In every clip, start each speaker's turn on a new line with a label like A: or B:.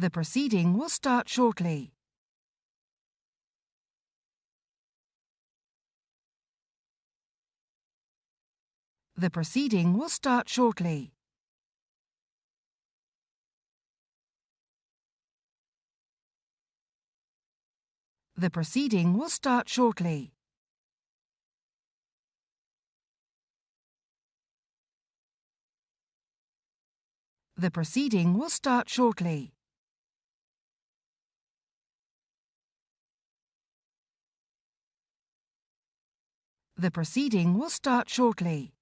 A: The proceeding will start shortly. The proceeding will start shortly. The proceeding will start shortly. The proceeding will start shortly. The proceeding will start shortly.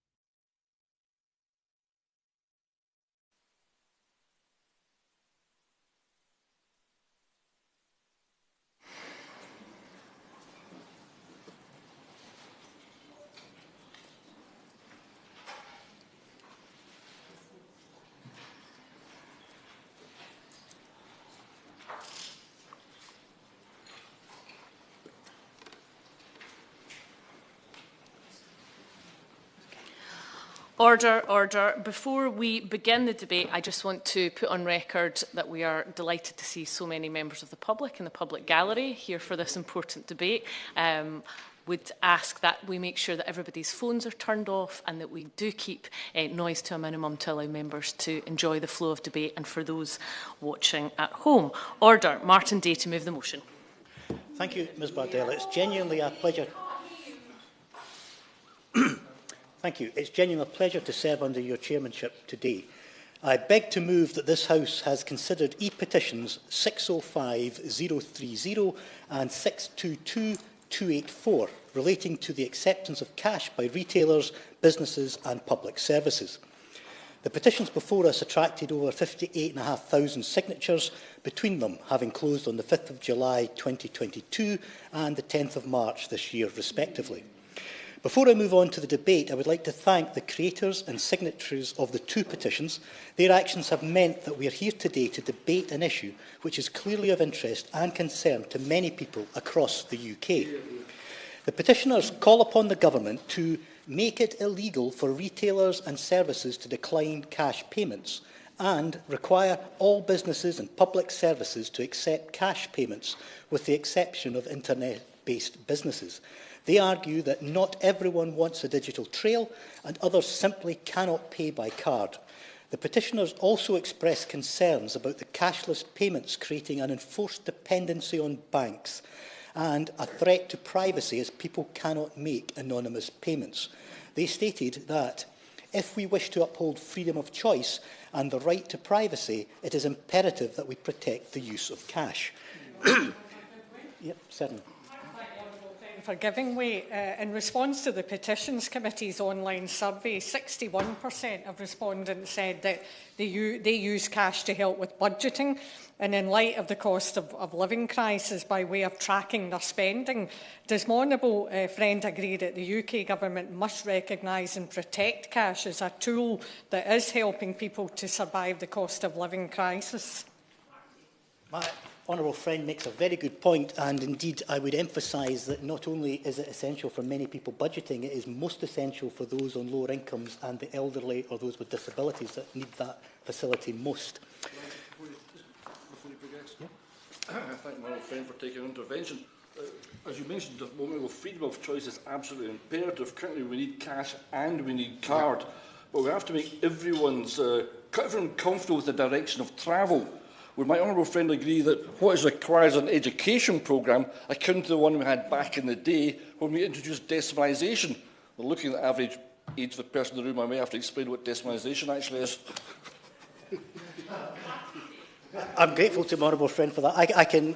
B: Order, order. Before we begin the debate, I just want to put on record that we are delighted to see so many members of the public in the public gallery here for this important debate. Would ask that we make sure that everybody's phones are turned off and that we do keep noise to a minimum to allow members to enjoy the flow of debate, and for those watching at home. Order. Martyn Day to move the motion.
C: Thank you, Ms Bardell. It's genuinely a pleasure. Thank you. It's genuinely a pleasure to serve under your chairmanship today. I beg to move that this House has considered e-petitions 605030 and 622284 relating to the acceptance of cash by retailers, businesses and public services. The petitions before us attracted over 58,500 signatures, between them having closed on the 5th of July 2022 and the 10th of March this year, respectively. Before I move on to the debate, I would like to thank the creators and signatories of the two petitions. Their actions have meant that we are here today to debate an issue which is clearly of interest and concern to many people across the UK. The petitioners call upon the government to make it illegal for retailers and services to decline cash payments and require all businesses and public services to accept cash payments, with the exception of internet-based businesses. They argue that not everyone wants a digital trail and others simply cannot pay by card. The petitioners also express concerns about the cashless payments creating an enforced dependency on banks and a threat to privacy as people cannot make anonymous payments. They stated that if we wish to uphold freedom of choice and the right to privacy, it is imperative that we protect the use of cash. Yep, certainly.
D: For giving way. In response to the Petitions Committee's online survey, 61% of respondents said that they use cash to help with budgeting, and in light of the cost of living crisis by way of tracking their spending. Does my honourable friend agree that the UK Government must recognise and protect cash as a tool that is helping people to survive the cost of living crisis?
C: My honourable friend makes a very good point, and indeed I would emphasise that not only is it essential for many people budgeting, it is most essential for those on lower incomes and the elderly or those with disabilities that need that facility most.
E: Before you progress, I thank my honourable friend for taking an intervention. As you mentioned a moment ago, freedom of choice is absolutely imperative. Currently we need cash and we need card, but we have to make everyone comfortable with the direction of travel. Would my honourable friend agree that what is required is an education programme akin to the one we had back in the day when we introduced decimalisation? Well, looking at the average age of the person in the room, I may have to explain what decimalisation actually is.
C: I'm grateful to my honourable friend for that. I can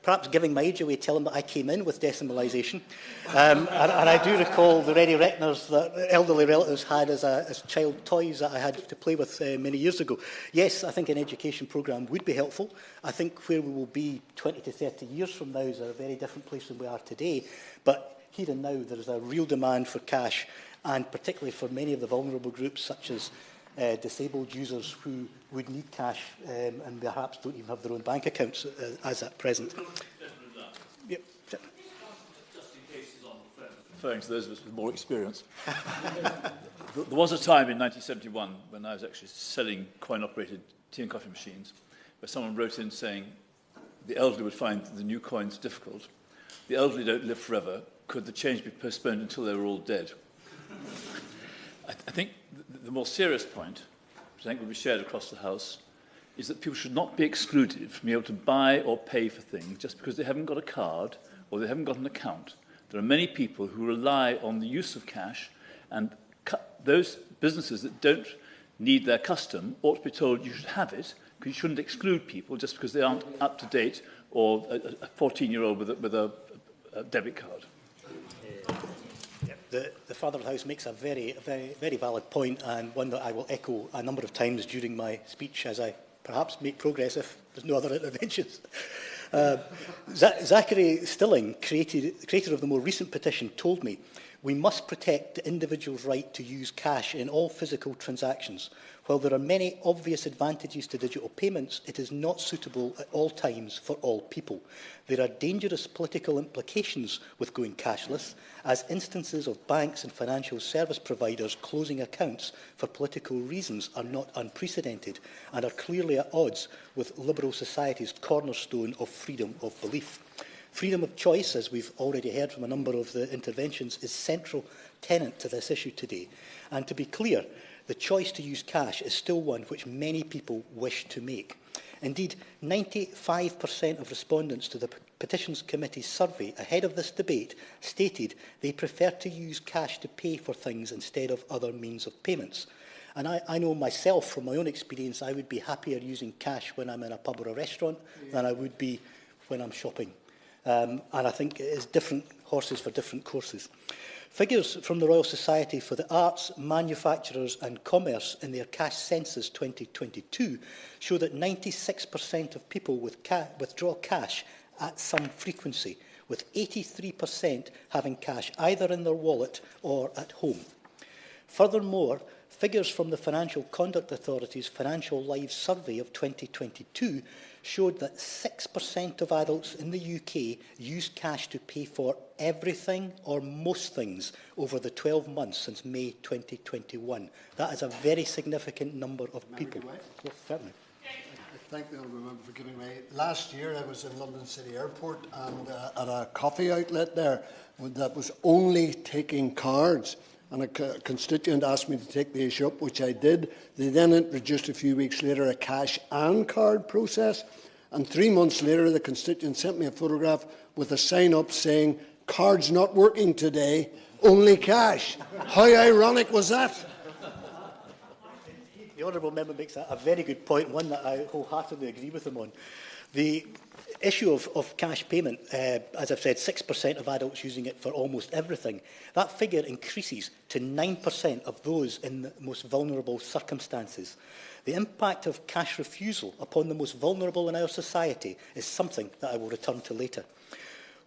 C: perhaps giving my age away, tell him that I came in with decimalisation. And I do recall the ready reckoners that elderly relatives had as child toys that I had to play with many years ago. Yes, I think an education programme would be helpful. I think where we will be 20 to 30 years from now is a very different place than we are today. But here and now, there is a real demand for cash, and particularly for many of the vulnerable groups, such as disabled users who would need cash and perhaps don't even have their own bank accounts as at present. Yep.
F: Just in case he's on the phone. Referring to those of us with more experience. There was a time in 1971 when I was actually selling coin-operated tea and coffee machines, where someone wrote in saying the elderly would find the new coins difficult. The elderly don't live forever. Could the change be postponed until they were all dead? I think the more serious point, which I think will be shared across the House, is that people should not be excluded from being able to buy or pay for things just because they haven't got a card or they haven't got an account. There are many people who rely on the use of cash, and those businesses that don't need their custom ought to be told you should have it, because you shouldn't exclude people just because they aren't up to date or a 14-year-old with a debit card.
C: The Father of the House makes a very valid point, and one that I will echo a number of times during my speech as I perhaps make progress if there's no other interventions. Zachary Stilling, creator of the more recent petition, told me, "We must protect the individual's right to use cash in all physical transactions. While there are many obvious advantages to digital payments, it is not suitable at all times for all people. There are dangerous political implications with going cashless, as instances of banks and financial service providers closing accounts for political reasons are not unprecedented and are clearly at odds with liberal society's cornerstone of freedom of belief. Freedom of choice, as we've already heard from a number of the interventions, is central tenet to this issue today. And to be clear, the choice to use cash is still one which many people wish to make. Indeed, 95% of respondents to the Petitions Committee survey ahead of this debate stated they prefer to use cash to pay for things instead of other means of payments. And I know myself, from my own experience, I would be happier using cash when I'm in a pub or a restaurant than I would be when I'm shopping. And I think it is different horses for different courses. Figures from the Royal Society for the Arts, Manufacturers and Commerce in their Cash Census 2022 show that 96% of people withdraw cash at some frequency, with 83% having cash either in their wallet or at home. Furthermore, figures from the Financial Conduct Authority's Financial Lives Survey of 2022 showed that 6% of adults in the UK use cash to pay for everything or most things over the 12 months since May 2021. That is a very significant number of people. Yes, certainly.
G: I thank the honourable member for giving me. Last year I was in London City Airport and at a coffee outlet there that was only taking cards. And a constituent asked me to take the issue up, which I did. They then introduced a few weeks later a cash and card process. And 3 months later, the constituent sent me a photograph with a sign up saying, "Cards not working today, only cash." How ironic was that?
C: The honourable member makes a very good point, one that I wholeheartedly agree with him on. The issue of cash payment, as I've said, 6% of adults using it for almost everything. That figure increases to 9% of those in the most vulnerable circumstances. The impact of cash refusal upon the most vulnerable in our society is something that I will return to later.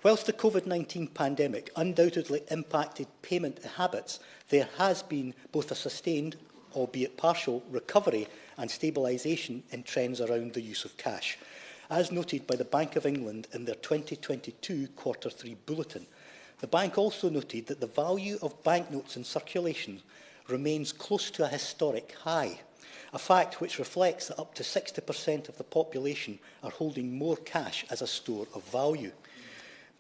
C: Whilst the COVID-19 pandemic undoubtedly impacted payment habits, there has been both a sustained, albeit partial, recovery and stabilisation in trends around the use of cash, as noted by the Bank of England in their 2022 Q3 bulletin. The bank also noted that the value of banknotes in circulation remains close to a historic high, a fact which reflects that up to 60% of the population are holding more cash as a store of value.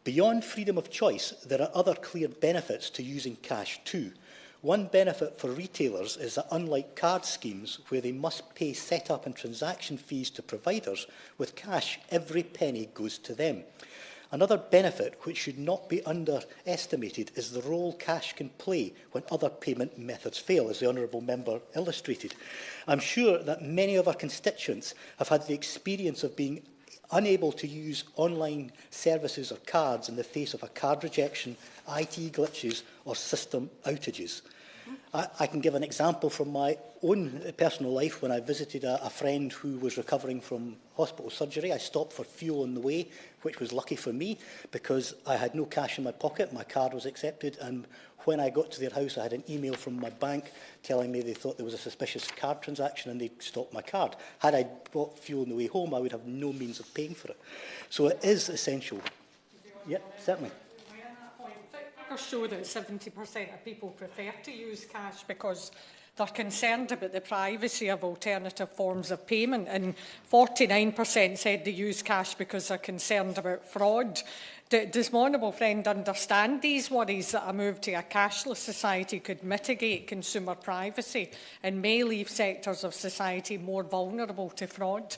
C: Beyond freedom of choice, there are other clear benefits to using cash too. One benefit for retailers is that unlike card schemes where they must pay set-up and transaction fees to providers, with cash every penny goes to them. Another benefit which should not be underestimated is the role cash can play when other payment methods fail, as the honourable member illustrated. I'm sure that many of our constituents have had the experience of being unable to use online services or cards in the face of a card rejection, IT glitches or system outages. I can give an example from my own personal life. When I visited a friend who was recovering from hospital surgery, I stopped for fuel on the way, which was lucky for me because I had no cash in my pocket, my card was accepted, and when I got to their house I had an email from my bank telling me they thought there was a suspicious card transaction and they'd stopped my card. Had I bought fuel on the way home, I would have no means of paying for it. So it is essential. Yeah, certainly.
D: Figures show that 70% of people prefer to use cash because they're concerned about the privacy of alternative forms of payment, and 49% said they use cash because they're concerned about fraud. Does my honourable friend understand these worries that a move to a cashless society could mitigate consumer privacy and may leave sectors of society more vulnerable to fraud?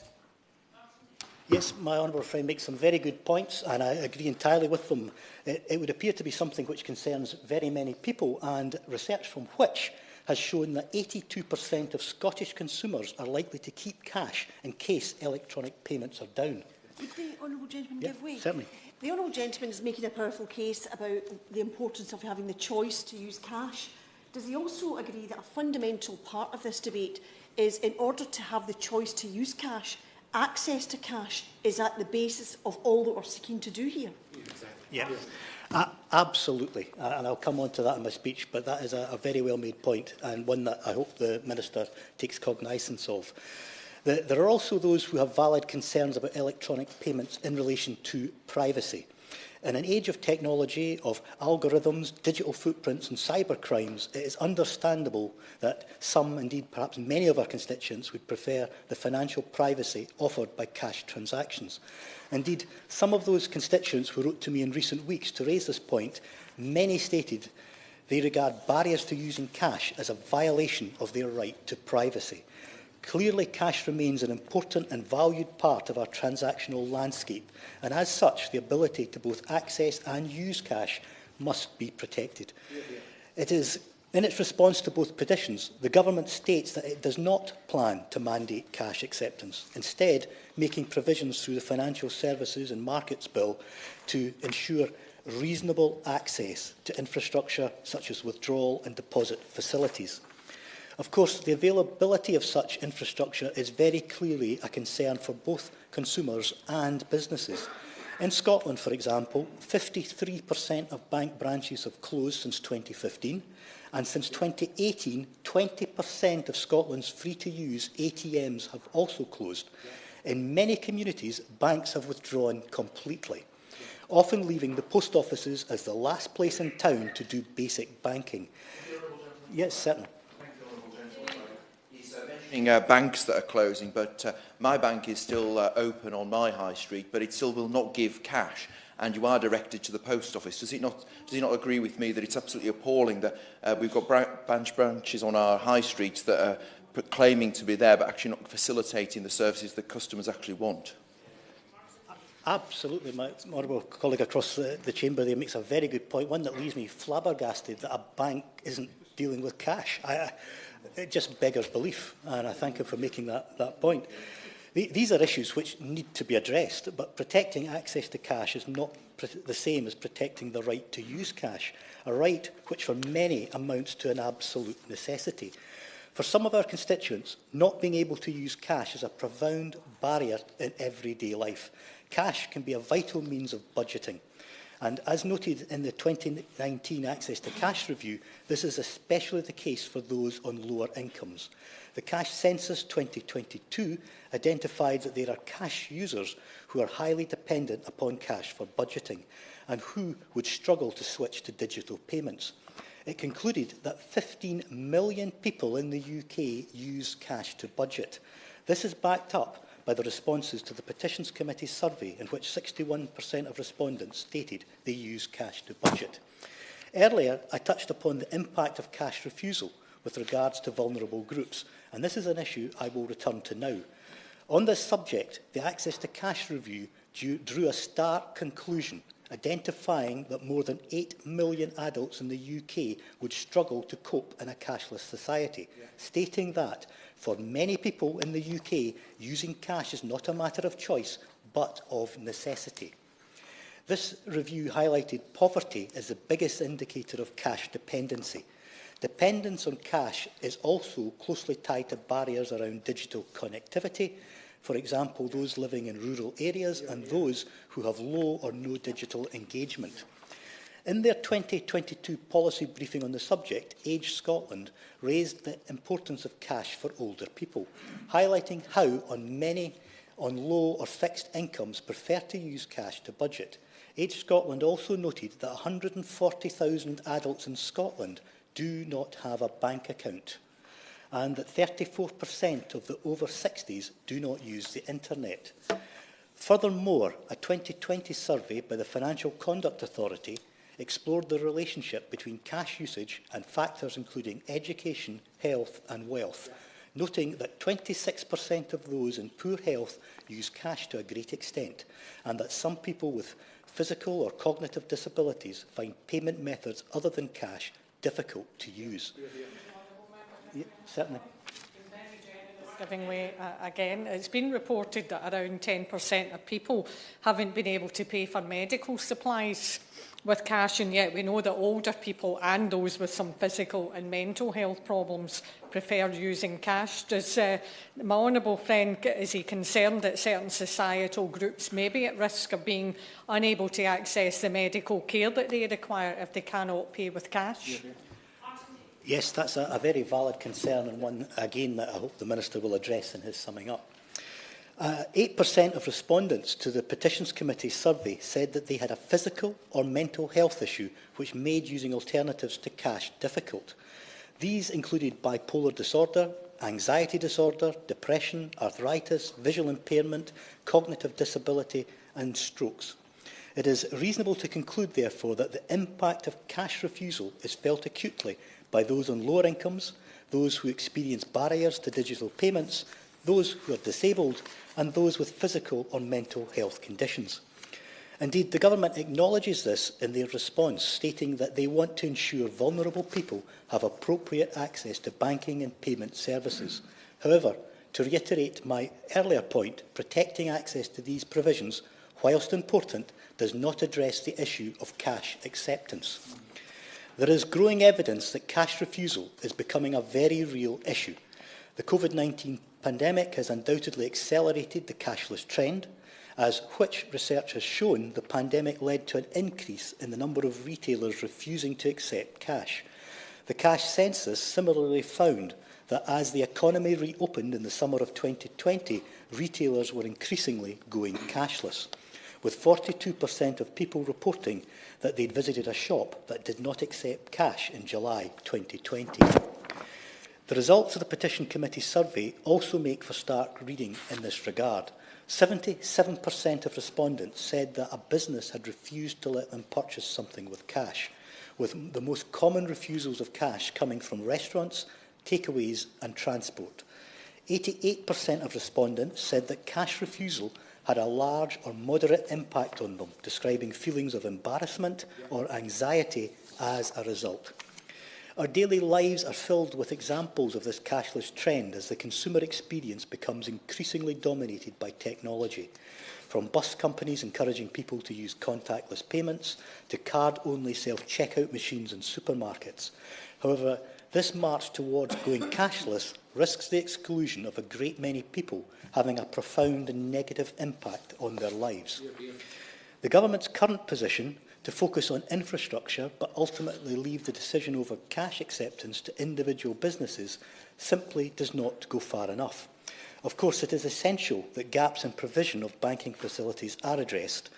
C: Yes, my honourable friend makes some very good points, and I agree entirely with them. It would appear to be something which concerns very many people, and research from which has shown that 82% of Scottish consumers are likely to keep cash in case electronic payments are down.
H: Would the honourable gentleman give way?
C: Certainly.
H: The honourable gentleman is making a powerful case about the importance of having the choice to use cash. Does he also agree that a fundamental part of this debate is, in order to have the choice to use cash, access to cash is at the basis of all that we're seeking to do here?
C: Yeah, absolutely. And I'll come on to that in my speech, but that is a very well-made point, and one that I hope the Minister takes cognizance of. There are also those who have valid concerns about electronic payments in relation to privacy. In an age of technology, of algorithms, digital footprints and cybercrimes, it is understandable that some, indeed perhaps many of our constituents, would prefer the financial privacy offered by cash transactions. Indeed, some of those constituents who wrote to me in recent weeks to raise this point, many stated they regard barriers to using cash as a violation of their right to privacy. Clearly, cash remains an important and valued part of our transactional landscape, and as such, the ability to both access and use cash must be protected. It is, in its response to both petitions, the Government states that it does not plan to mandate cash acceptance, instead making provisions through the Financial Services and Markets Bill to ensure reasonable access to infrastructure such as withdrawal and deposit facilities. Of course, the availability of such infrastructure is very clearly a concern for both consumers and businesses. In Scotland, for example, 53% of bank branches have closed since 2015, and since 2018, 20% of Scotland's free-to-use ATMs have also closed. In many communities, banks have withdrawn completely, often leaving the post offices as the last place in town to do basic banking. Yes, certainly.
I: Banks that are closing, but my bank is still open on my high street, but it still will not give cash, and you are directed to the post office. Does he not agree with me that it's absolutely appalling that we've got branches on our high streets that are claiming to be there, but actually not facilitating the services that customers actually want?
C: Absolutely. My honourable colleague across the chamber there makes a very good point, one that leaves me flabbergasted that a bank isn't dealing with cash. It just beggars belief, and I thank him for making that point. These are issues which need to be addressed, but protecting access to cash is not the same as protecting the right to use cash, a right which for many amounts to an absolute necessity. For some of our constituents, not being able to use cash is a profound barrier in everyday life. Cash can be a vital means of budgeting. And as noted in the 2019 Access to Cash Review, this is especially the case for those on lower incomes. The Cash Census 2022 identified that there are cash users who are highly dependent upon cash for budgeting and who would struggle to switch to digital payments. It concluded that 15 million people in the UK use cash to budget. This is backed up by the responses to the Petitions Committee survey, in which 61% of respondents stated they use cash to budget. Earlier, I touched upon the impact of cash refusal with regards to vulnerable groups, and this is an issue I will return to now. On this subject, the Access to Cash Review drew a stark conclusion, identifying that more than 8 million adults in the UK would struggle to cope in a cashless society, stating that for many people in the UK, using cash is not a matter of choice, but of necessity. This review highlighted poverty as the biggest indicator of cash dependency. Dependence on cash is also closely tied to barriers around digital connectivity, for example, those living in rural areas and those who have low or no digital engagement. In their 2022 policy briefing on the subject, Age Scotland raised the importance of cash for older people, highlighting how many on low or fixed incomes prefer to use cash to budget. Age Scotland also noted that 140,000 adults in Scotland do not have a bank account. and that 34% of the over 60s do not use the internet. Furthermore, a 2020 survey by the Financial Conduct Authority explored the relationship between cash usage and factors including education, health and wealth, noting that 26% of those in poor health use cash to a great extent, and that some people with physical or cognitive disabilities find payment methods other than cash difficult to use. Yeah, certainly.
D: Giving way again. It's been reported that around 10% of people haven't been able to pay for medical supplies with cash, and yet we know that older people and those with some physical and mental health problems prefer using cash. Does my honourable friend, is he concerned that certain societal groups may be at risk of being unable to access the medical care that they require if they cannot pay with cash?
C: Yes, that's a very valid concern, and one, again, that I hope the Minister will address in his summing up. 8% of respondents to the Petitions Committee survey said that they had a physical or mental health issue which made using alternatives to cash difficult. These included bipolar disorder, anxiety disorder, depression, arthritis, visual impairment, cognitive disability and strokes. It is reasonable to conclude, therefore, that the impact of cash refusal is felt acutely by those on lower incomes, those who experience barriers to digital payments, those who are disabled, and those with physical or mental health conditions. Indeed, the Government acknowledges this in their response, stating that they want to ensure vulnerable people have appropriate access to banking and payment services. However, to reiterate my earlier point, protecting access to these provisions, whilst important, does not address the issue of cash acceptance. There is growing evidence that cash refusal is becoming a very real issue. The COVID-19 pandemic has undoubtedly accelerated the cashless trend, as which research has shown the pandemic led to an increase in the number of retailers refusing to accept cash. The cash census similarly found that as the economy reopened in the summer of 2020, retailers were increasingly going cashless, with 42% of people reporting that they'd visited a shop that did not accept cash in July 2020. The results of the Petition Committee survey also make for stark reading in this regard. 77% of respondents said that a business had refused to let them purchase something with cash, with the most common refusals of cash coming from restaurants, takeaways and transport. 88% of respondents said that cash refusal had a large or moderate impact on them, describing feelings of embarrassment or anxiety as a result. Our daily lives are filled with examples of this cashless trend as the consumer experience becomes increasingly dominated by technology, from bus companies encouraging people to use contactless payments to card-only self-checkout machines in supermarkets. However, this march towards going cashless risks the exclusion of a great many people, having a profound and negative impact on their lives. The Government's current position to focus on infrastructure but ultimately leave the decision over cash acceptance to individual businesses simply does not go far enough. Of course, it is essential that gaps in provision of banking facilities are addressed,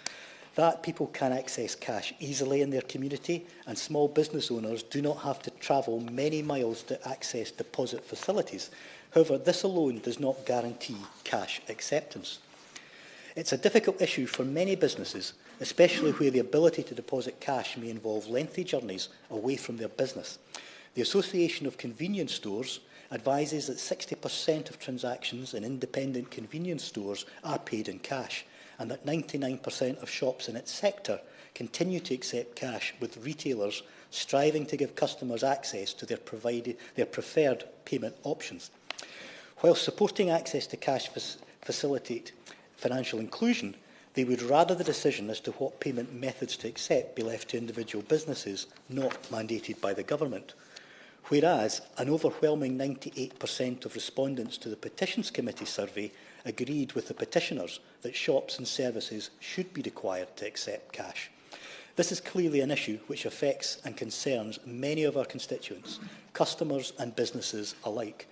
C: that people can access cash easily in their community and small business owners do not have to travel many miles to access deposit facilities. However, this alone does not guarantee cash acceptance. It's a difficult issue for many businesses, especially where the ability to deposit cash may involve lengthy journeys away from their business. The Association of Convenience Stores advises that 60% of transactions in independent convenience stores are paid in cash, and that 99% of shops in its sector continue to accept cash, with retailers striving to give customers access to their preferred payment options. While supporting access to cash facilitate financial inclusion, they would rather the decision as to what payment methods to accept be left to individual businesses, not mandated by the Government. Whereas an overwhelming 98% of respondents to the Petitions Committee survey agreed with the petitioners that shops and services should be required to accept cash. This is clearly an issue which affects and concerns many of our constituents, customers and businesses alike.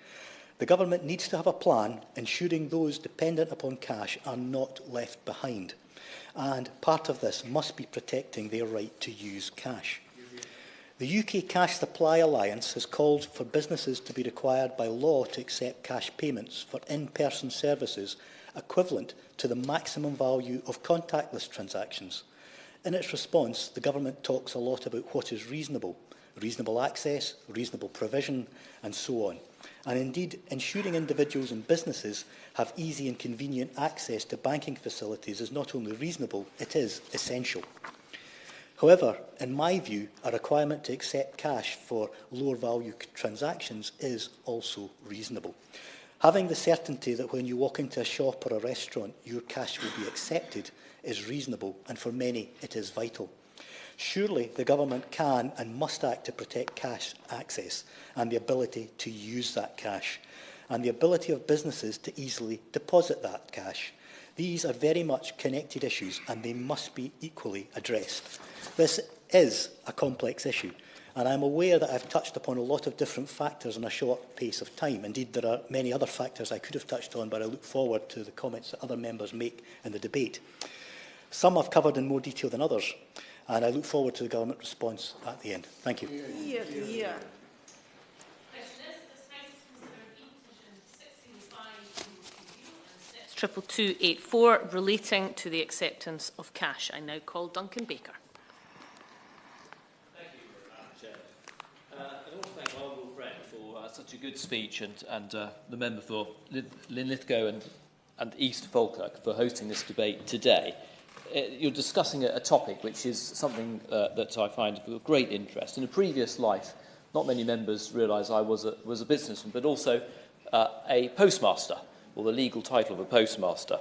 C: The Government needs to have a plan ensuring those dependent upon cash are not left behind, and part of this must be protecting their right to use cash. The UK Cash Supply Alliance has called for businesses to be required by law to accept cash payments for in-person services equivalent to the maximum value of contactless transactions. In its response, the government talks a lot about what is reasonable access, reasonable provision, and so on. And indeed, ensuring individuals and businesses have easy and convenient access to banking facilities is not only reasonable, it is essential. However, in my view, a requirement to accept cash for lower value transactions is also reasonable. Having the certainty that when you walk into a shop or a restaurant, your cash will be accepted is reasonable, and for many it is vital. Surely the government can and must act to protect cash access and the ability to use that cash, and the ability of businesses to easily deposit that cash. These are very much connected issues and they must be equally addressed. This is a complex issue, and I'm aware that I've touched upon a lot of different factors in a short pace of time. Indeed, there are many other factors I could have touched on, but I look forward to the comments that other members make in the debate. Some I've covered in more detail than others, and I look forward to the government response at the end. Thank you.
H: Yeah.
B: 22284 relating to the acceptance of cash. I now call Duncan Baker.
J: Thank you, Madam Chair. I want to thank my honourable friend for such a good speech, and the member for Linlithgow and East Falkirk for hosting this debate today. You're discussing a topic which is something that I find of great interest. In a previous life, not many members realise I was a businessman, but also a postmaster, or the legal title of a postmaster.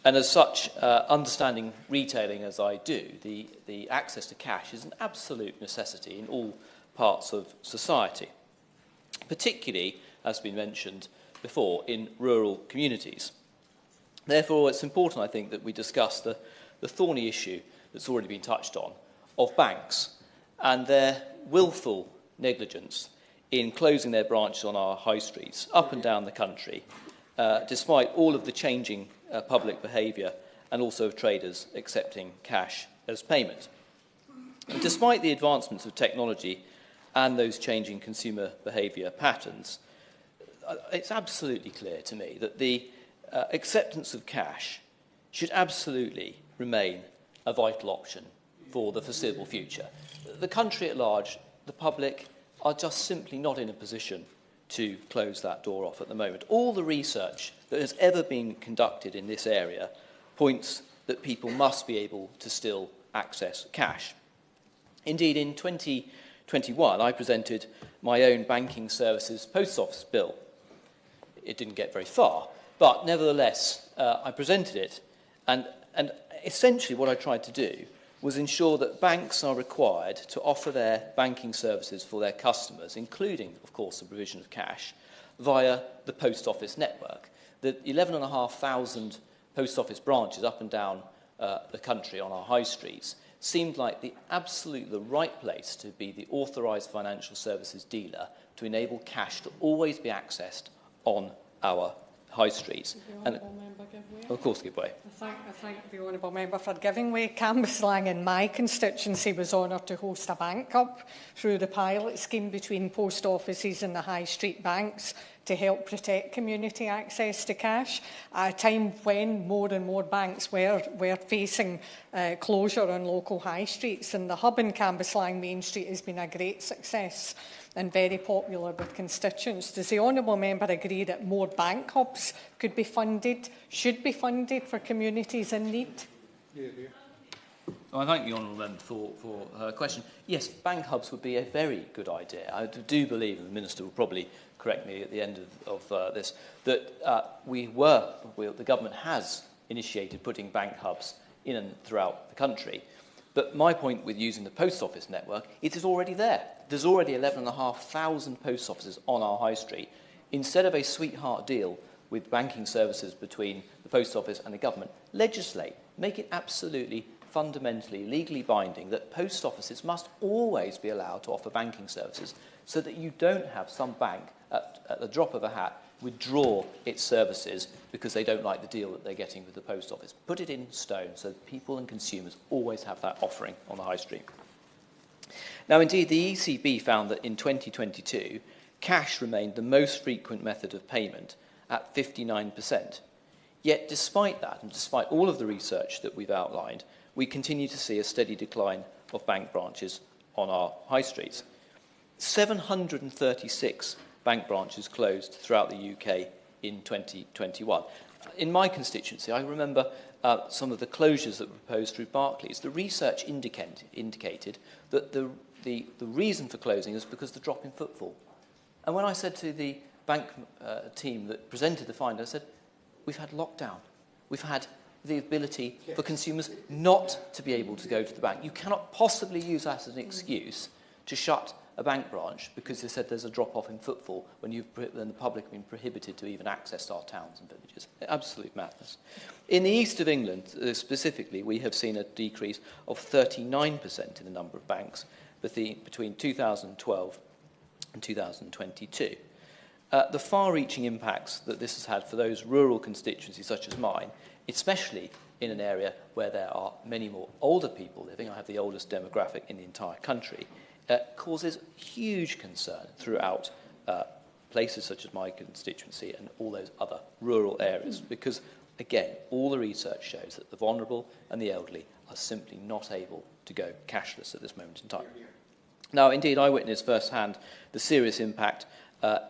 J: And as such, understanding retailing as I do, the access to cash is an absolute necessity in all parts of society, particularly, as has been mentioned before, in rural communities. Therefore, it's important, I think, that we discuss the thorny issue that's already been touched on of banks and their willful negligence in closing their branches on our high streets up and down the country, despite all of the changing public behaviour and also of traders accepting cash as payment. And despite the advancements of technology and those changing consumer behaviour patterns, it's absolutely clear to me that the acceptance of cash should absolutely remain a vital option for the foreseeable future. The country at large, the public, are just simply not in a position to close that door off at the moment. All the research that has ever been conducted in this area points that people must be able to still access cash. Indeed, in 2021, I presented my own banking services post office bill. It didn't get very far, but nevertheless, I presented it, and essentially what I tried to do was ensure that banks are required to offer their banking services for their customers, including, of course, the provision of cash, via the post office network. The 11,500 post office branches up and down the country on our high streets seemed like the right place to be the authorised financial services dealer to enable cash to always be accessed on our high streets. And, of course, give way.
D: I thank the honourable member for giving way. Cambuslang in my constituency was honoured to host a bank hub through the pilot scheme between post offices and the high street banks to help protect community access to cash at a time when more and more banks were facing closure on local high streets. And the hub in Cambuslang Main Street has been a great success and very popular with constituents. Does the honourable member agree that more bank hubs could be funded, should be funded for communities in need?
J: I thank the honourable member for her question. Yes, bank hubs would be a very good idea. I do believe, and the Minister will probably correct me at the end of this, that the government has initiated putting bank hubs in and throughout the country. But my point with using the post office network, it is already there. There's already 11,500 post offices on our high street. Instead of a sweetheart deal with banking services between the post office and the government, legislate, make it absolutely fundamentally legally binding that post offices must always be allowed to offer banking services, so that you don't have some bank at the drop of a hat withdraw its services because they don't like the deal that they're getting with the post office. Put it in stone so that people and consumers always have that offering on the high street. Now, indeed, the ECB found that in 2022, cash remained the most frequent method of payment at 59%. Yet, despite that, and despite all of the research that we've outlined, we continue to see a steady decline of bank branches on our high streets. 736 bank branches closed throughout the UK in 2021. In my constituency, I remember some of the closures that were proposed through Barclays. The research indicated that the reason for closing is because of the drop in footfall. And when I said to the bank team that presented the find, I said, we've had lockdown. We've had the ability for consumers not to be able to go to the bank. You cannot possibly use that as an excuse to shut a bank branch because they said there's a drop-off in footfall when the public have been prohibited to even access our towns and villages. Absolute madness. In the east of England, specifically, we have seen a decrease of 39% in the number of banks between 2012 and 2022. The far-reaching impacts that this has had for those rural constituencies such as mine, especially in an area where there are many more older people living, I have the oldest demographic in the entire country, causes huge concern throughout places such as my constituency and all those other rural areas because, again, all the research shows that the vulnerable and the elderly are simply not able to go cashless at this moment in time. Now, indeed, I witnessed firsthand the serious impact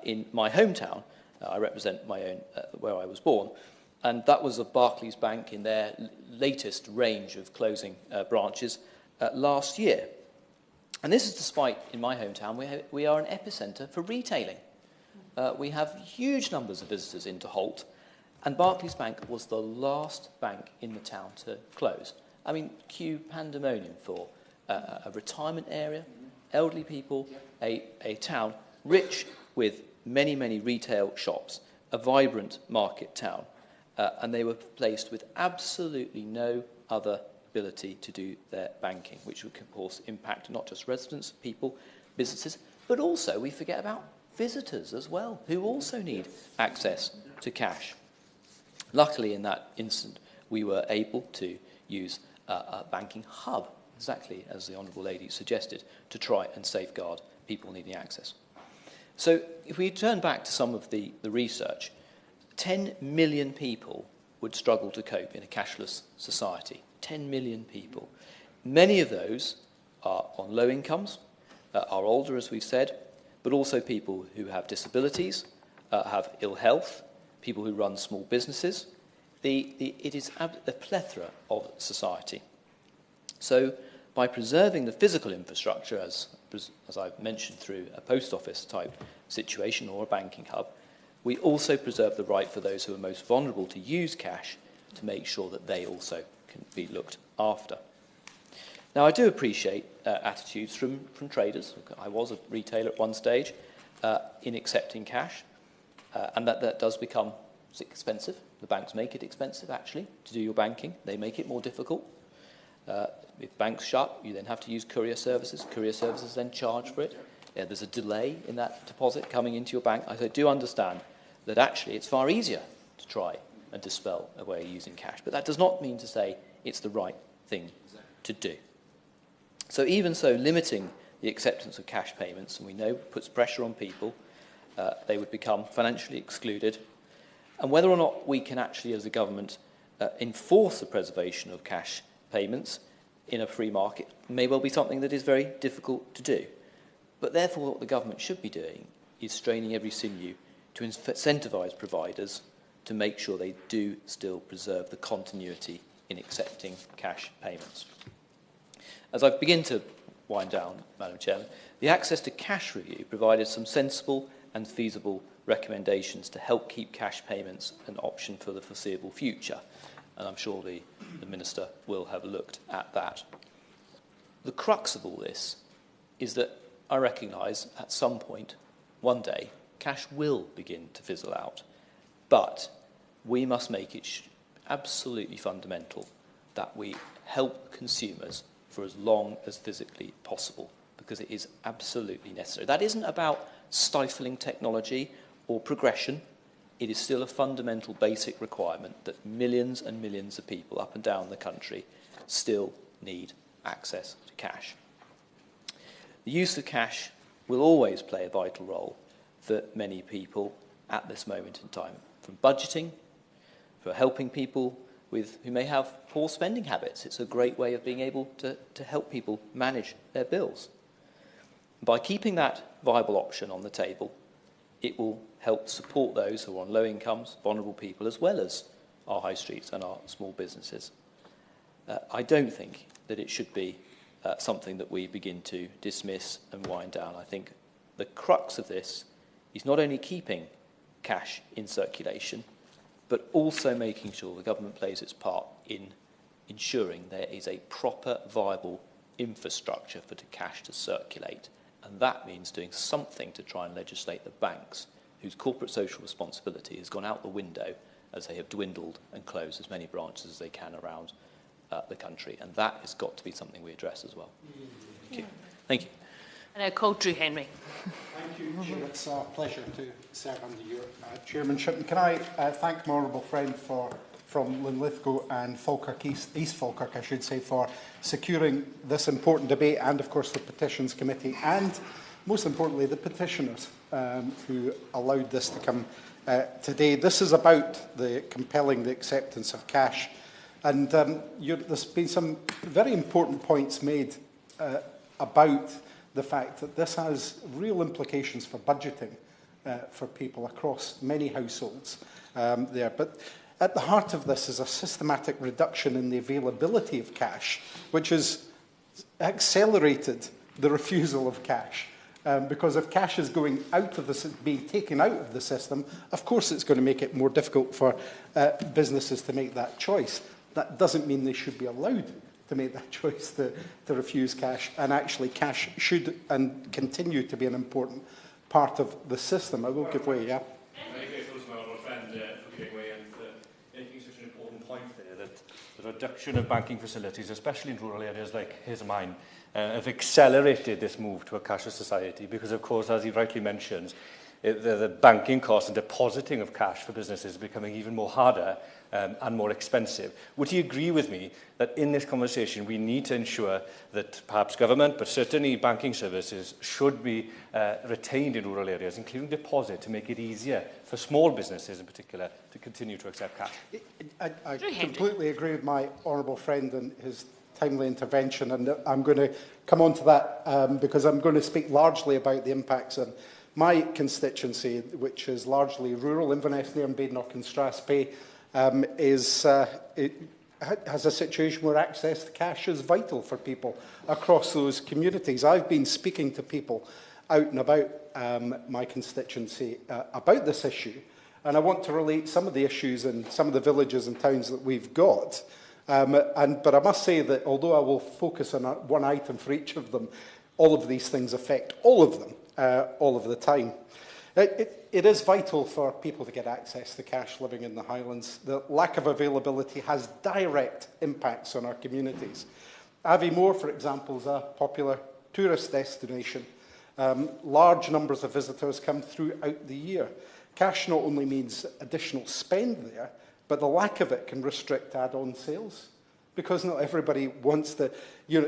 J: in my hometown. I represent my own, where I was born, and that was of Barclays Bank in their latest range of closing branches last year. And this is despite, in my hometown, we are an epicentre for retailing. We have huge numbers of visitors into Holt, and Barclays Bank was the last bank in the town to close. I mean, queue pandemonium for a retirement area, elderly people, a town rich with many, many retail shops, a vibrant market town, and they were placed with absolutely no other ability to do their banking, which would, of course, impact not just residents, people, businesses, but also we forget about visitors as well, who also need access to cash. Luckily, in that instant, we were able to use a banking hub, exactly as the Honourable Lady suggested, to try and safeguard people needing access. So if we turn back to some of the research, 10 million people would struggle to cope in a cashless society. 10 million people. Many of those are on low incomes, are older, as we've said, but also people who have disabilities, have ill health, people who run small businesses. It is a plethora of society. So by preserving the physical infrastructure, as I've mentioned, through a post office type situation or a banking hub, we also preserve the right for those who are most vulnerable to use cash to make sure that they also can be looked after. Now, I do appreciate attitudes from traders. I was a retailer at one stage in accepting cash, and that does become expensive. The banks make it expensive, actually, to do your banking. They make it more difficult. If banks shut, you then have to use courier services. Courier services then charge for it. There's a delay in that deposit coming into your bank. I do understand that actually it's far easier to try and dispel away using cash. But that does not mean to say it's the right thing to do. So even so, limiting the acceptance of cash payments, and we know puts pressure on people, they would become financially excluded. And whether or not we can actually, as a government, enforce the preservation of cash payments in a free market may well be something that is very difficult to do. But therefore, what the government should be doing is straining every sinew to incentivise providers to make sure they do still preserve the continuity in accepting cash payments. As I begin to wind down, Madam Chairman, the Access to Cash Review provided some sensible and feasible recommendations to help keep cash payments an option for the foreseeable future, and I'm sure the Minister will have looked at that. The crux of all this is that I recognise at some point, one day, cash will begin to fizzle out, but we must make it absolutely fundamental that we help consumers for as long as physically possible, because it is absolutely necessary. That isn't about stifling technology or progression. It is still a fundamental basic requirement that millions and millions of people up and down the country still need access to cash. The use of cash will always play a vital role for many people at this moment in time, from budgeting, for helping people who may have poor spending habits. It's a great way of being able to help people manage their bills. By keeping that viable option on the table, it will help support those who are on low incomes, vulnerable people, as well as our high streets and our small businesses. I don't think that it should be something that we begin to dismiss and wind down. I think the crux of this is not only keeping cash in circulation, but also making sure the government plays its part in ensuring there is a proper, viable infrastructure for the cash to circulate. And that means doing something to try and legislate the banks, whose corporate social responsibility has gone out the window as they have dwindled and closed as many branches as they can around the country. And that has got to be something we address as well. Thank you. Thank you.
B: And I call Drew Henry.
K: Thank you, Chair. It's a pleasure to serve under your chairmanship. And can I thank my honourable friend from Linlithgow and Falkirk East Falkirk, I should say, for securing this important debate, and of course the Petitions Committee, and most importantly the petitioners who allowed this to come today. This is about compelling the acceptance of cash, and there's been some very important points made about the fact that this has real implications for budgeting for people across many households there. But at the heart of this is a systematic reduction in the availability of cash, which has accelerated the refusal of cash. Because if cash is going out of being taken out of the system, of course it's going to make it more difficult for businesses to make that choice. That doesn't mean they should be allowed to make that choice to refuse cash, and actually cash should and continue to be an important part of the system. I will give way, yeah.
L: Making such an important point there, that the reduction of banking facilities, especially in rural areas like his and mine, have accelerated this move to a cashless society because, of course, as he rightly mentions, the banking costs and depositing of cash for businesses is becoming even more harder and more expensive. Would he agree with me that in this conversation we need to ensure that perhaps government, but certainly banking services, should be retained in rural areas, including deposit, to make it easier for small businesses in particular to continue to accept cash?
K: I completely agree with my honourable friend and his timely intervention, and I'm going to come on to that because I'm going to speak largely about the impacts on my constituency, which is largely rural. Inverness, near Badenoch and Strathspey, it has a situation where access to cash is vital for people across those communities. I've been speaking to people out and about my constituency about this issue, and I want to relate some of the issues in some of the villages and towns that we've got. But I must say that although I will focus on one item for each of them, all of these things affect all of them all of the time. It is vital for people to get access to cash living in the Highlands. The lack of availability has direct impacts on our communities. Aviemore, for example, is a popular tourist destination. Large numbers of visitors come throughout the year. Cash not only means additional spend there, but the lack of it can restrict add-on sales, because not everybody wants to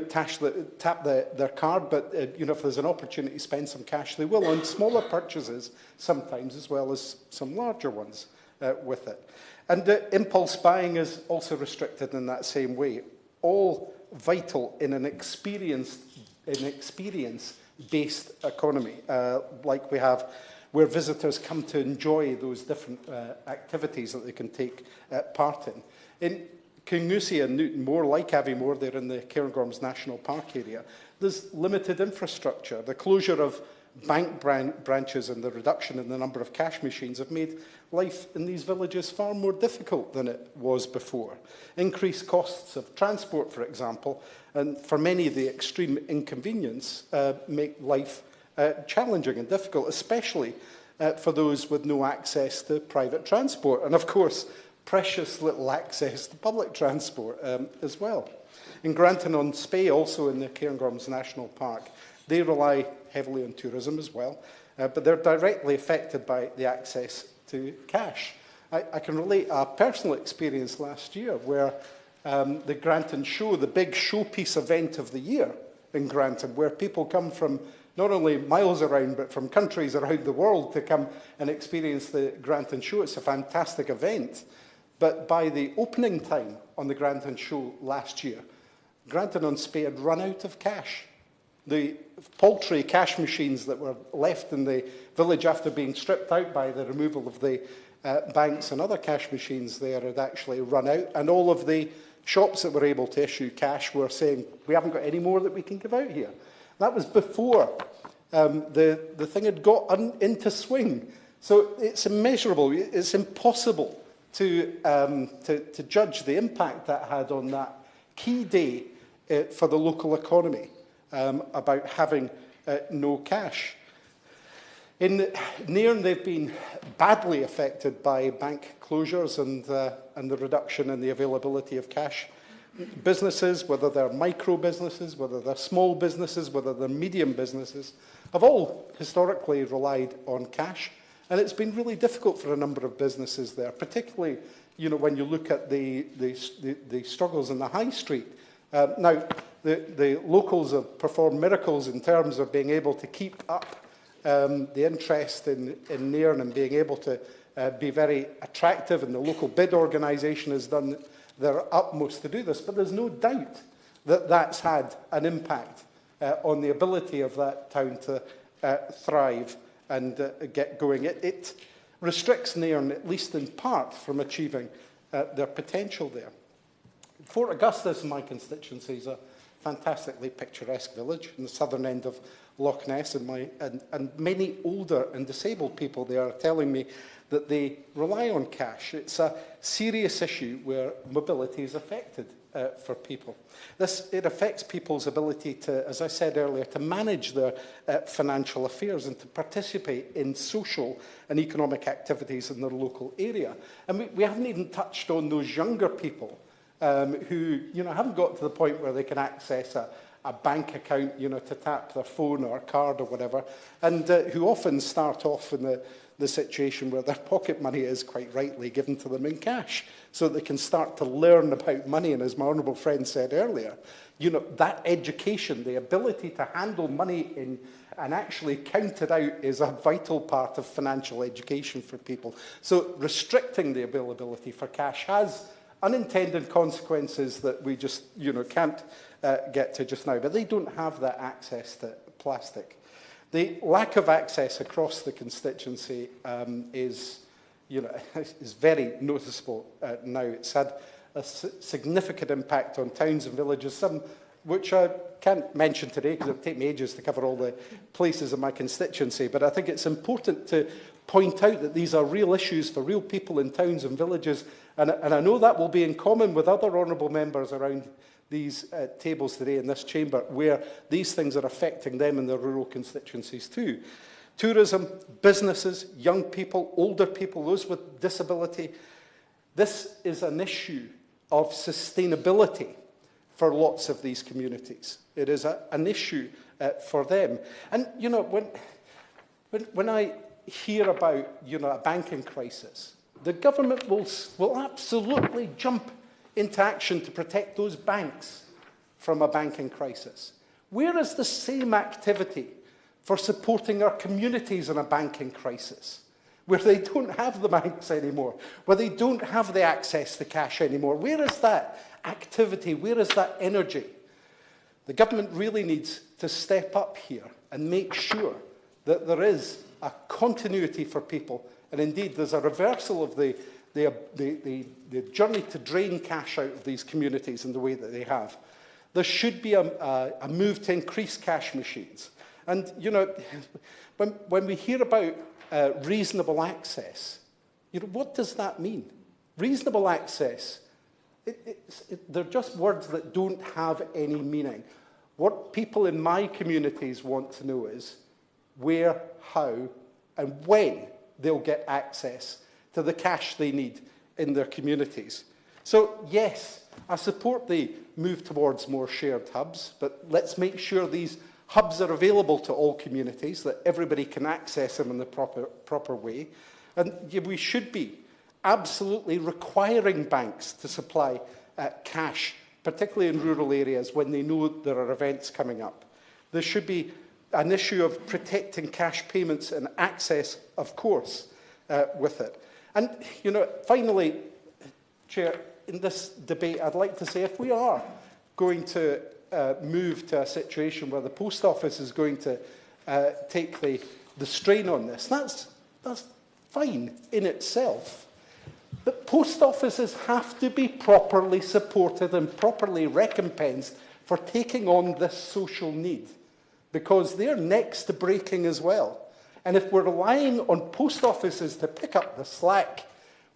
K: tap their card, but if there's an opportunity to spend some cash, they will on smaller purchases sometimes, as well as some larger ones with it. And impulse buying is also restricted in that same way. All vital in an experience-based economy, like we have, where visitors come to enjoy those different activities that they can take part in. In Kingussie and Newton, more like Aviemore, they're in the Cairngorms National Park area, there's limited infrastructure. The closure of bank branches and the reduction in the number of cash machines have made life in these villages far more difficult than it was before. Increased costs of transport, for example, and for many the extreme inconvenience make life challenging and difficult, especially for those with no access to private transport. And of course, precious little access to public transport as well. In Granton-on-Spey, also in the Cairngorms National Park, they rely heavily on tourism as well, but they're directly affected by the access to cash. I can relate a personal experience last year where the Granton Show, the big showpiece event of the year, in Grantham, where people come from not only miles around, but from countries around the world to come and experience the Grantham Show. It's a fantastic event. But by the opening time on the Grantham Show last year, Grantham-on-Spey had run out of cash. The paltry cash machines that were left in the village after being stripped out by the removal of the banks and other cash machines there had actually run out, and all of the shops that were able to issue cash were saying, we haven't got any more that we can give out here. That was before the thing had got into swing. So it's immeasurable. It's impossible to judge the impact that had on that key day for the local economy about having no cash. In Nairn, they've been badly affected by bank closures and the reduction in the availability of cash. Businesses, whether they're micro businesses, whether they're small businesses, whether they're medium businesses, have all historically relied on cash. And it's been really difficult for a number of businesses there, particularly when you look at the struggles in the high street. Now, the locals have performed miracles in terms of being able to keep up the interest in Nairn and being able to be very attractive, and the local bid organisation has done their utmost to do this, but there's no doubt that that's had an impact on the ability of that town to thrive and get going. It restricts Nairn, at least in part, from achieving their potential there. Fort Augustus, in my constituency, is a fantastically picturesque village in the southern end of Loch Ness, and many older and disabled people there are telling me that they rely on cash. It's a serious issue where mobility is affected for people. It affects people's ability to, as I said earlier, to manage their financial affairs and to participate in social and economic activities in their local area. And we haven't even touched on those younger people who haven't got to the point where they can access a bank account, to tap their phone or a card or whatever, and who often start off in the situation where their pocket money is quite rightly given to them in cash, so that they can start to learn about money. And as my honourable friend said earlier, that education, the ability to handle money and actually count it out, is a vital part of financial education for people. So restricting the availability for cash has unintended consequences that we just can't get to just now. But they don't have that access to plastic. The lack of access across the constituency is very noticeable now. It's had a significant impact on towns and villages, some which I can't mention today because it would take me ages to cover all the places in my constituency. But I think it's important to point out that these are real issues for real people in towns and villages. And I know that will be in common with other honourable members around these tables today in this chamber, where these things are affecting them in their rural constituencies too. Tourism, businesses, young people, older people, those with disability. This is an issue of sustainability for lots of these communities. It is an issue for them. And, when I hear about, a banking crisis, the government will absolutely jump into action to protect those banks from a banking crisis. Where is the same activity for supporting our communities in a banking crisis, where they don't have the banks anymore, where they don't have the access to cash anymore? Where is that activity? Where is that energy? The government really needs to step up here and make sure that there is a continuity for people, and indeed there's a reversal of the journey to drain cash out of these communities in the way that they have. There should be a move to increase cash machines. And, when we hear about reasonable access, what does that mean? Reasonable access, they're just words that don't have any meaning. What people in my communities want to know is where, how, and when they'll get access to the cash they need in their communities. So, yes, I support the move towards more shared hubs, but let's make sure these hubs are available to all communities, that everybody can access them in the proper way. And we should be absolutely requiring banks to supply cash particularly in rural areas when they know there are events coming up. There should be an issue of protecting cash payments and access, of course, with it. And, finally, Chair, in this debate, I'd like to say if we are going to move to a situation where the Post Office is going to take the strain on this, that's fine in itself. But post offices have to be properly supported and properly recompensed for taking on this social need, because they're next to breaking as well. And if we're relying on post offices to pick up the slack,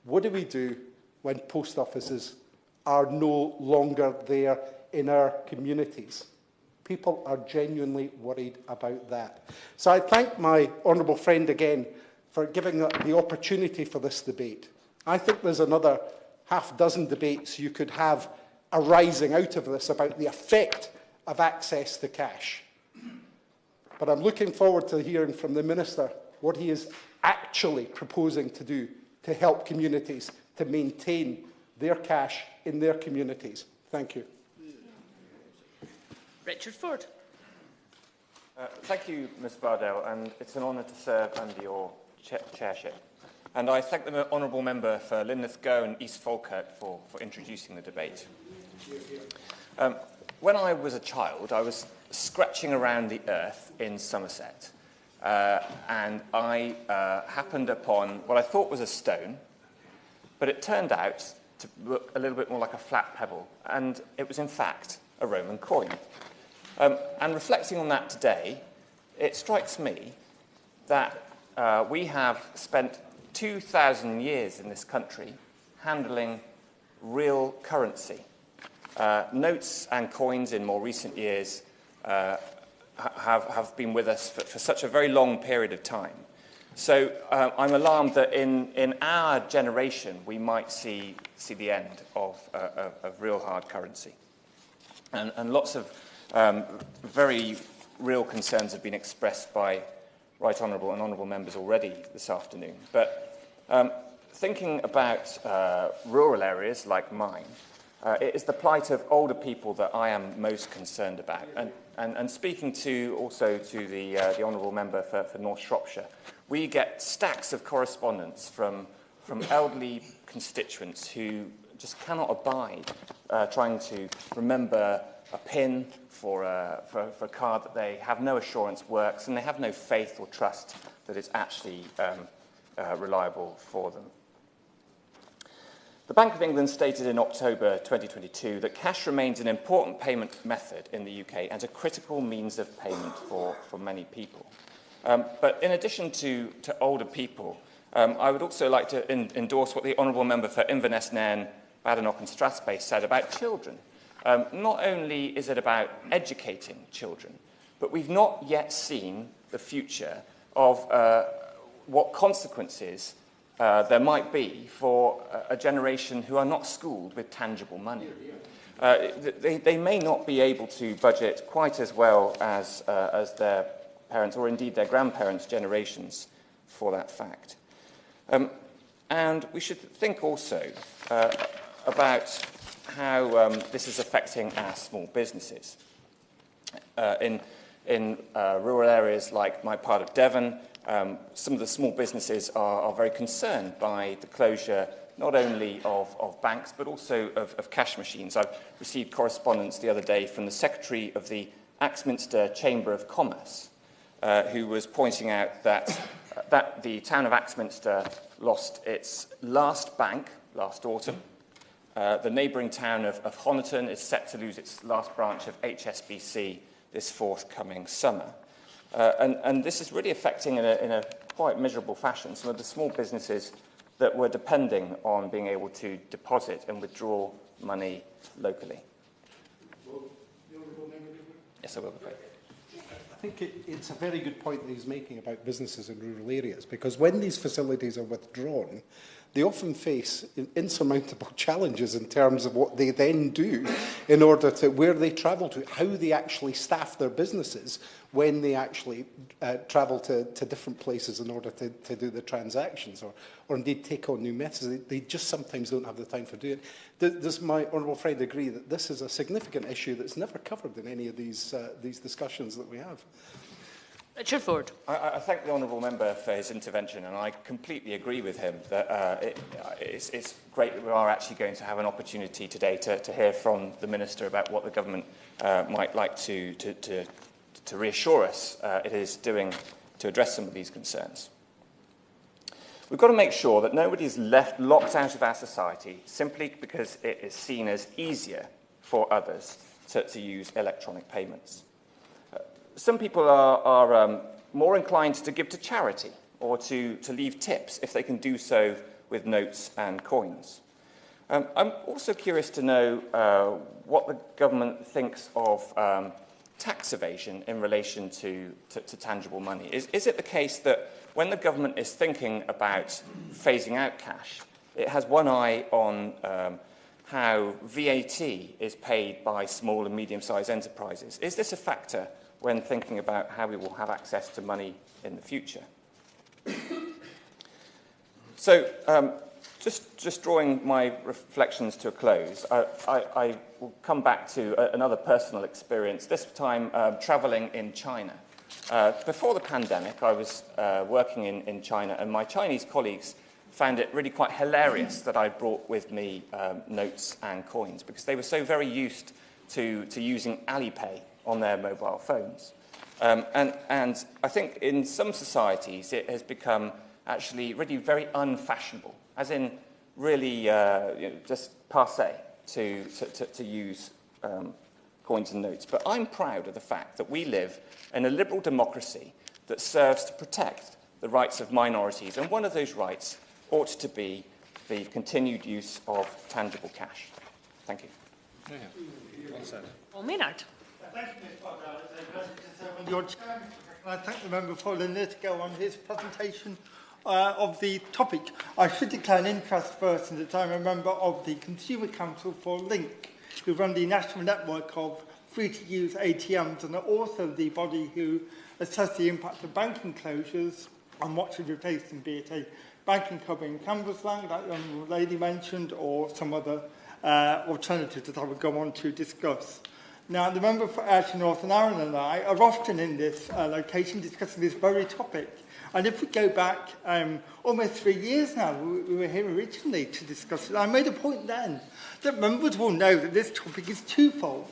K: what do we do when post offices are no longer there in our communities? People are genuinely worried about that. So I thank my honourable friend again for giving the opportunity for this debate. I think there's another half dozen debates you could have arising out of this about the effect of access to cash. But I'm looking forward to hearing from the Minister what he is actually proposing to do to help communities to maintain their cash in their communities. Thank you.
B: Richard Ford.
M: Thank you, Ms Bardell, and it's an honour to serve under your chairship. And I thank the honourable member for Linlithgow and East Falkirk for introducing the debate. When I was a child, I was scratching around the earth in Somerset, and I happened upon what I thought was a stone, but it turned out to look a little bit more like a flat pebble, and it was in fact a Roman coin. And reflecting on that today, it strikes me that we have spent 2,000 years in this country handling real currency. Notes and coins in more recent years have been with us for such a very long period of time. So I'm alarmed that in our generation we might see the end of real hard currency. And lots of very real concerns have been expressed by Right Honourable and Honourable members already this afternoon. But thinking about rural areas like mine, it is the plight of older people that I am most concerned about. And speaking also to the Honourable member for North Shropshire, we get stacks of correspondence from elderly constituents who just cannot abide trying to remember a PIN for a card that they have no assurance works, and they have no faith or trust that it's actually reliable for them. The Bank of England stated in October 2022 that cash remains an important payment method in the UK and a critical means of payment for many people. But in addition to older people, I would also like to endorse what the Honourable Member for Inverness, Nairn, Badenoch and Strathspey said about children. Not only is it about educating children, but we've not yet seen the future of what consequences there might be for a generation who are not schooled with tangible money. They may not be able to budget quite as well as their parents, or indeed their grandparents' generations, for that fact. And we should think also about how this is affecting our small businesses. In rural areas like my part of Devon, some of the small businesses are very concerned by the closure not only of banks but also of cash machines. I've received correspondence the other day from the Secretary of the Axminster Chamber of Commerce, who was pointing out that the town of Axminster lost its last bank last autumn. The neighbouring town of Honiton is set to lose its last branch of HSBC this forthcoming summer. And this is really affecting in a quite miserable fashion some of the small businesses that were depending on being able to deposit and withdraw money locally. Yes, I will.
K: I think it's a very good point that he's making about businesses in rural areas, because when these facilities are withdrawn, they often face insurmountable challenges in terms of what they then do in order to, where they travel to, how they actually staff their businesses when they actually travel to different places in order to do the transactions or indeed take on new methods. They just sometimes don't have the time for doing it. Does my honourable friend agree that this is a significant issue that's never covered in any of these discussions that we have?
B: Richard Ford.
M: I thank the honourable member for his intervention, and I completely agree with him that it's great that we are actually going to have an opportunity today to hear from the Minister about what the government might like to reassure us it is doing to address some of these concerns. We've got to make sure that nobody is locked out of our society simply because it is seen as easier for others to use electronic payments. Some people are more inclined to give to charity or to leave tips if they can do so with notes and coins. I'm also curious to know what the government thinks of tax evasion in relation to tangible money. Is it the case that when the government is thinking about phasing out cash, it has one eye on how VAT is paid by small and medium-sized enterprises? Is this a factor when thinking about how we will have access to money in the future? So, just drawing my reflections to a close, I will come back to another personal experience, this time travelling in China. Before the pandemic, I was working in China, and my Chinese colleagues found it really quite hilarious that I brought with me notes and coins, because they were so very used to using Alipay on their mobile phones. And I think in some societies it has become actually really very unfashionable, as in really just passé to use coins and notes. But I'm proud of the fact that we live in a liberal democracy that serves to protect the rights of minorities, and one of those rights ought to be the continued use of tangible cash. Thank you.
B: Well said. Well, Maynard.
N: Thank you, Ms. Potter. I thank the member for Linlithgow on his presentation of the topic. I should declare an interest first in that I'm a member of the Consumer Council for Link, who run the national network of free-to-use ATMs, and are also the body who assess the impact of banking closures on what should be replaced, be it a banking hub in Cambuslang, that young lady mentioned, or some other alternative that I would go on to discuss. Now, the member for Ayrshire North and Arran and I are often in this location discussing this very topic. And if we go back almost 3 years now, we were here originally to discuss it. I made a point then that members will know that this topic is twofold,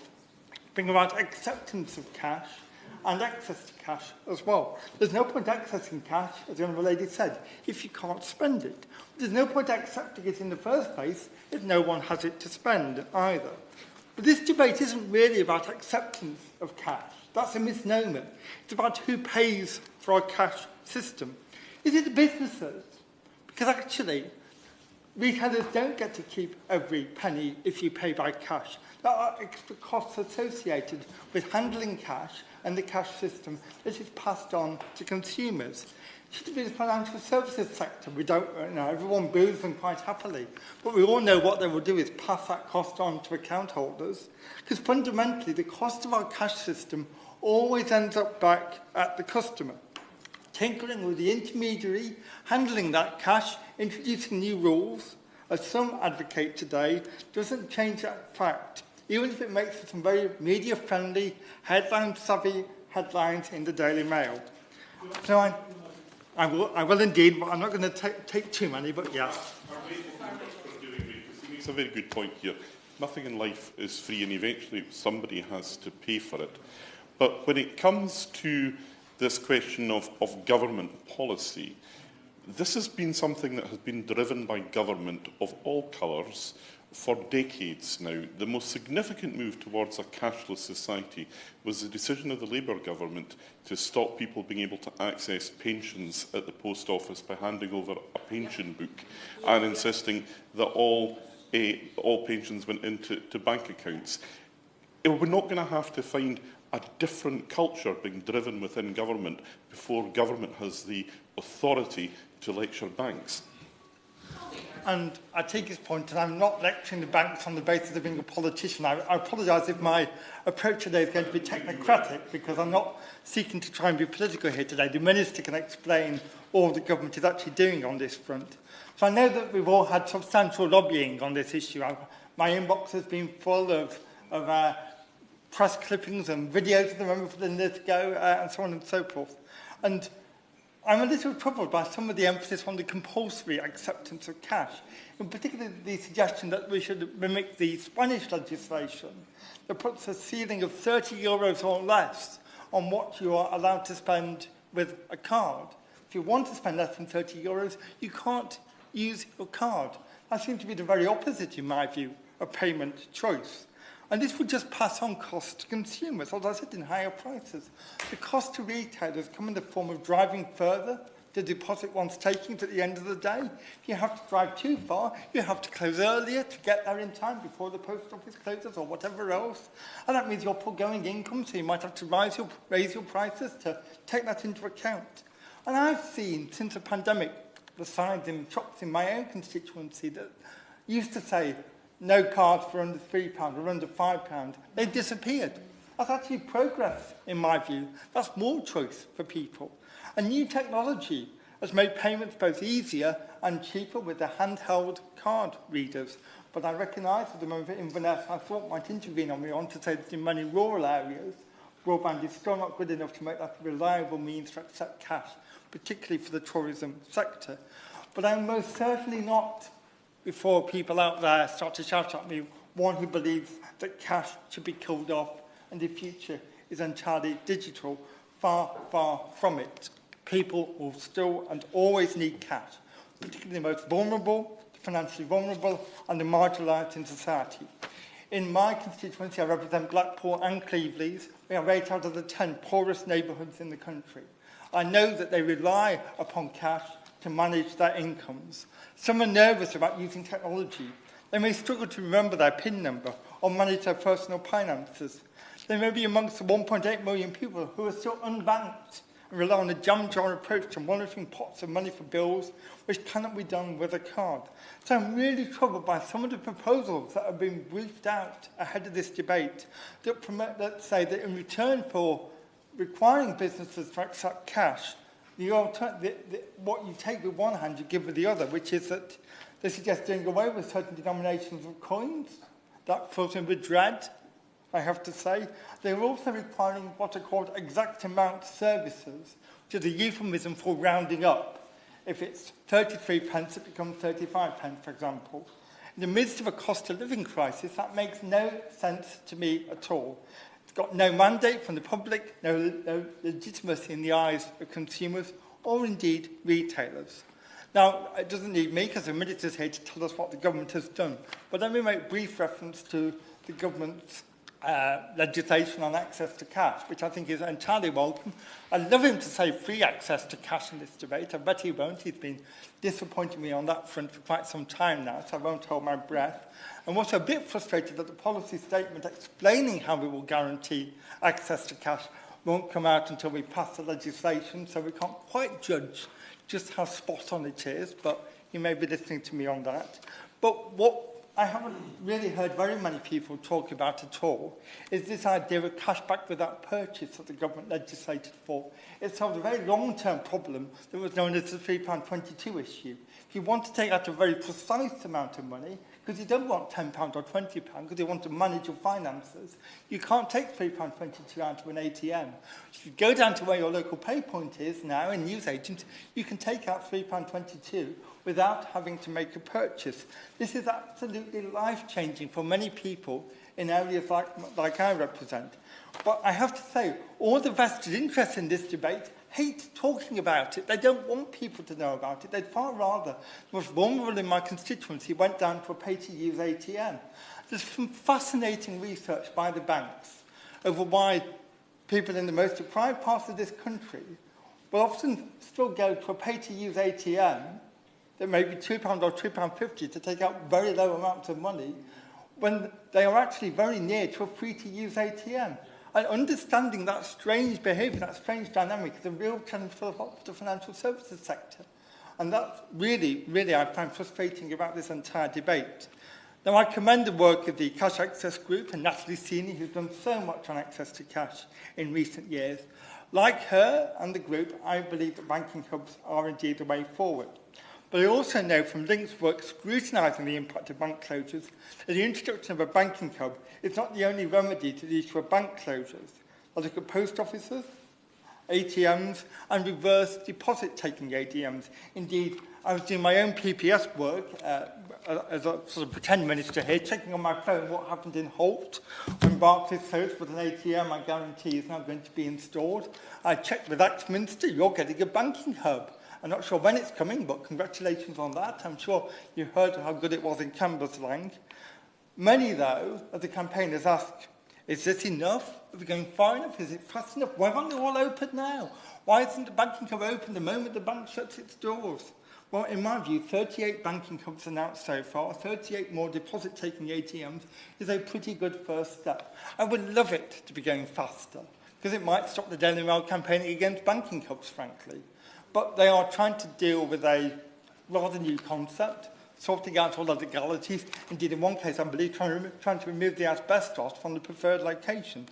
N: bring about acceptance of cash and access to cash as well. There's no point accessing cash, as the Honourable Lady said, if you can't spend it. There's no point accepting it in the first place if no one has it to spend either. But this debate isn't really about acceptance of cash. That's a misnomer. It's about who pays for our cash system. Is it the businesses? Because actually, retailers don't get to keep every penny if you pay by cash. There are extra costs associated with handling cash and the cash system that is passed on to consumers. It should be the financial services sector. We don't, everyone boos them quite happily, but we all know what they will do is pass that cost on to account holders, because fundamentally the cost of our cash system always ends up back at the customer. Tinkering with the intermediary, handling that cash, introducing new rules, as some advocate today, doesn't change that fact, even if it makes for some very media-friendly, headline-savvy headlines in the Daily Mail. So I will indeed, but I'm not going to take too many, but yeah.
O: He makes a very good point here. Nothing in life is free, and eventually somebody has to pay for it. But when it comes to this question of government policy, this has been something that has been driven by government of all colours for decades now. The most significant move towards a cashless society was the decision of the Labour government to stop people being able to access pensions at the post office by handing over a pension book and insisting that all pensions went into bank accounts. We're not going to have to find a different culture being driven within government before government has the authority to lecture banks.
N: and I take his point, and I'm not lecturing the banks on the basis of being a politician. I apologise if my approach today is going to be technocratic, because I'm not seeking to try and be political here today. The Minister can explain all the government is actually doing on this front. So I know that we've all had substantial lobbying on this issue. My inbox has been full of press clippings and videos of the member for the Lithgow and so on and so forth. And I'm a little troubled by some of the emphasis on the compulsory acceptance of cash, in particular the suggestion that we should mimic the Spanish legislation that puts a ceiling of €30 or less on what you are allowed to spend with a card. If you want to spend less than €30, you can't use your card. That seems to be the very opposite, in my view, of payment choice. And this would just pass on costs to consumers, as I said, in higher prices. The cost to retailers come in the form of driving further to deposit one's takings at the end of the day. If you have to drive too far, you have to close earlier to get there in time before the post office closes or whatever else. And that means your foregoing income, so you might have to raise your prices to take that into account. And I've seen, since the pandemic, the signs in shops in my own constituency that used to say, no cards for under £3 or under £5. They've disappeared. That's actually progress, in my view. That's more choice for people. And new technology has made payments both easier and cheaper with the handheld card readers. But I recognise that the member for Inverness, I thought, might intervene on me on to say that in many rural areas, broadband is still not good enough to make that a reliable means to accept cash, particularly for the tourism sector. But I'm most certainly not, before people out there start to shout at me, one who believes that cash should be killed off and the future is entirely digital. Far, far from it. People will still and always need cash, particularly the most vulnerable, the financially vulnerable and the marginalised in society. In my constituency, I represent Blackpool and Cleveland. We are 8 out of the 10 poorest neighbourhoods in the country. I know that they rely upon cash to manage their incomes. Some are nervous about using technology. They may struggle to remember their PIN number or manage their personal finances. They may be amongst the 1.8 million people who are still unbanked and rely on a jam-jar approach to monitoring pots of money for bills, which cannot be done with a card. So I'm really troubled by some of the proposals that have been briefed out ahead of this debate that say that in return for requiring businesses to accept cash, what you take with one hand, you give with the other, which is that they suggest doing away with certain denominations of coins. That fills in with dread, I have to say. They're also requiring what are called exact amount services, which is a euphemism for rounding up. If it's 33 pence, it becomes 35 pence, for example. In the midst of a cost of living crisis, that makes no sense to me at all. It's got no mandate from the public, no legitimacy in the eyes of consumers, or indeed retailers. Now, it doesn't need me, because the Minister's here to tell us what the government has done. But let me make brief reference to the government's legislation on access to cash, which I think is entirely welcome. I'd love him to say free access to cash in this debate. I bet he won't. He's been disappointing me on that front for quite some time now, so I won't hold my breath. I'm also a bit frustrated that the policy statement explaining how we will guarantee access to cash won't come out until we pass the legislation, so we can't quite judge just how spot on it is, but you may be listening to me on that. But what I haven't really heard very many people talk about at all is this idea of cash back without purchase that the government legislated for. It solved a very long-term problem that was known as the £3.22 issue. If you want to take out a very precise amount of money, because you don't want £10 or £20, because you want to manage your finances, you can't take £3.22 out of an ATM. If you go down to where your local pay point is now in newsagents, you can take out £3.22 without having to make a purchase. This is absolutely life-changing for many people in areas like I represent. But I have to say, all the vested interests in this debate hate talking about it. They don't want people to know about it. They'd far rather the most vulnerable in my constituency went down to a pay-to-use ATM. There's some fascinating research by the banks over why people in the most deprived parts of this country will often still go to a pay-to-use ATM that may be £2 or £2.50 to take out very low amounts of money when they are actually very near to a free-to-use ATM. And understanding that strange behaviour, that strange dynamic, is a real challenge for the financial services sector. And that's really, I find frustrating about this entire debate. Now, I commend the work of the Cash Access Group and Natalie Seeney, who's done so much on access to cash in recent years. Like her and the group, I believe that banking hubs are indeed the way forward. But I also know from Link's work scrutinising the impact of bank closures that the introduction of a banking hub is not the only remedy to the issue of bank closures. I look at post offices, ATMs and reverse deposit-taking ATMs. Indeed, I was doing my own PPS work as a sort of pretend minister here, checking on my phone what happened in Holt when Barclays closed with an ATM I guarantee is now going to be installed. I checked with Axminster, you're getting a banking hub. I'm not sure when it's coming, but congratulations on that. I'm sure you heard how good it was in Cambuslang. Many, though, of the campaigners asked, is this enough? Are we going far enough? Is it fast enough? Why aren't they all open now? Why isn't the banking hub open the moment the bank shuts its doors? Well, in my view, 38 banking hubs announced so far, 38 more deposit-taking ATMs is a pretty good first step. I would love it to be going faster, because it might stop the Daily Mail campaigning against banking hubs, frankly. But they are trying to deal with a rather new concept, sorting out all the legalities. Indeed, in one case, I believe, trying to remove the asbestos from the preferred location.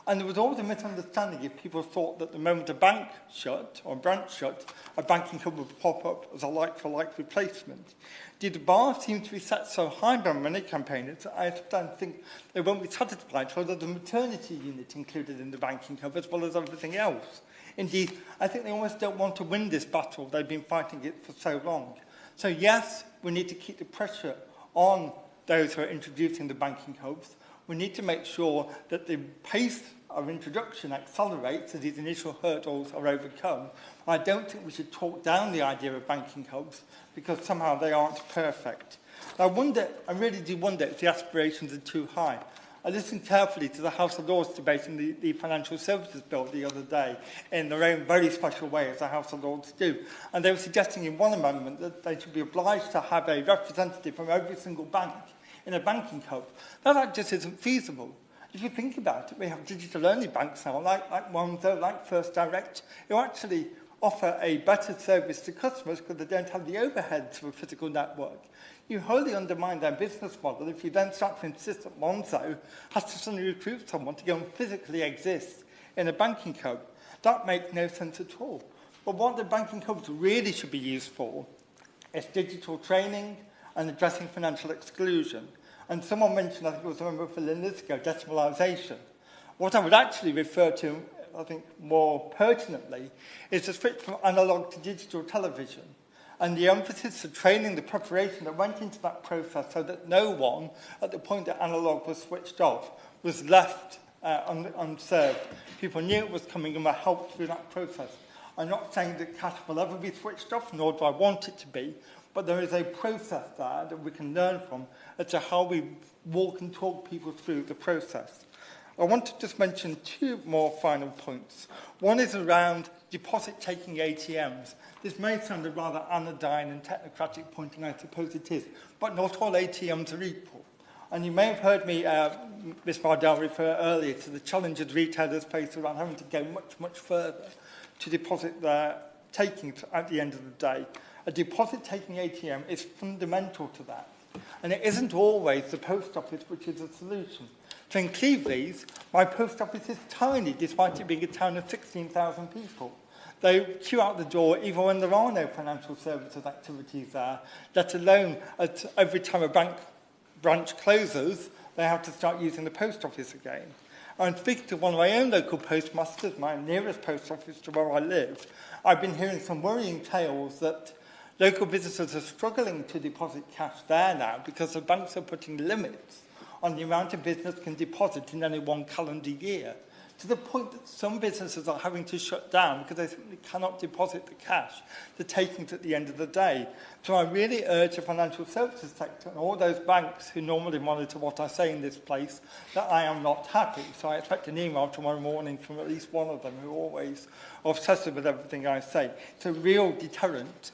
N: And there was always a misunderstanding if people thought that the moment a bank shut, or a branch shut, a banking hub would pop up as a like-for-like replacement. Indeed, the bar seems to be set so high by many campaigners that I think they won't be satisfied until there's a maternity unit included in the banking hub as well as everything else. Indeed, I think they almost don't want to win this battle. They've been fighting it for so long. So yes, we need to keep the pressure on those who are introducing the banking hubs. We need to make sure that the pace of introduction accelerates as these initial hurdles are overcome. I don't think we should talk down the idea of banking hubs because somehow they aren't perfect. I really do wonder if the aspirations are too high. I listened carefully to the House of Lords debate in the Financial Services Bill the other day in their own very special way, as the House of Lords do. And they were suggesting in one amendment that they should be obliged to have a representative from every single bank in a banking hub. Now, that just isn't feasible. If you think about it, we have digital-only banks now, like Monzo, like First Direct, who actually offer a better service to customers because they don't have the overheads of a physical network. You wholly undermine their business model if you then start to insist that Monzo has to suddenly recruit someone to go and physically exist in a banking hub. That makes no sense at all. But what the banking hubs really should be used for is digital training and addressing financial exclusion. And someone mentioned, I think it was a member for Linlithgow, decimalisation. What I would actually refer to, I think more pertinently, is the switch from analogue to digital television and the emphasis of training, the preparation that went into that process so that no one, at the point that analogue was switched off, was left unserved. People knew it was coming and were helped through that process. I'm not saying that cash will ever be switched off, nor do I want it to be, but there is a process there that we can learn from as to how we walk and talk people through the process. I want to just mention two more final points. One is around deposit-taking ATMs. This may sound a rather anodyne and technocratic point, and I suppose it is, but not all ATMs are equal. And you may have heard me, Ms Mardell, refer earlier to the challenges retailers face around having to go much, much further to deposit their takings at the end of the day. A deposit-taking ATM is fundamental to that. And it isn't always the post office which is a solution. So in Cleveland, my post office is tiny, despite it being a town of 16,000 people. They queue out the door even when there are no financial services activities there, let alone every time a bank branch closes, they have to start using the post office again. I'm speaking to one of my own local postmasters, my nearest post office to where I live. I've been hearing some worrying tales that local businesses are struggling to deposit cash there now because the banks are putting limits on the amount a business can deposit in any one calendar year, to the point that some businesses are having to shut down because they simply cannot deposit the cash, the takings at the end of the day. So I really urge the financial services sector and all those banks who normally monitor what I say in this place that I am not happy. So I expect an email tomorrow morning from at least one of them who are always obsessive with everything I say. It's a real deterrent.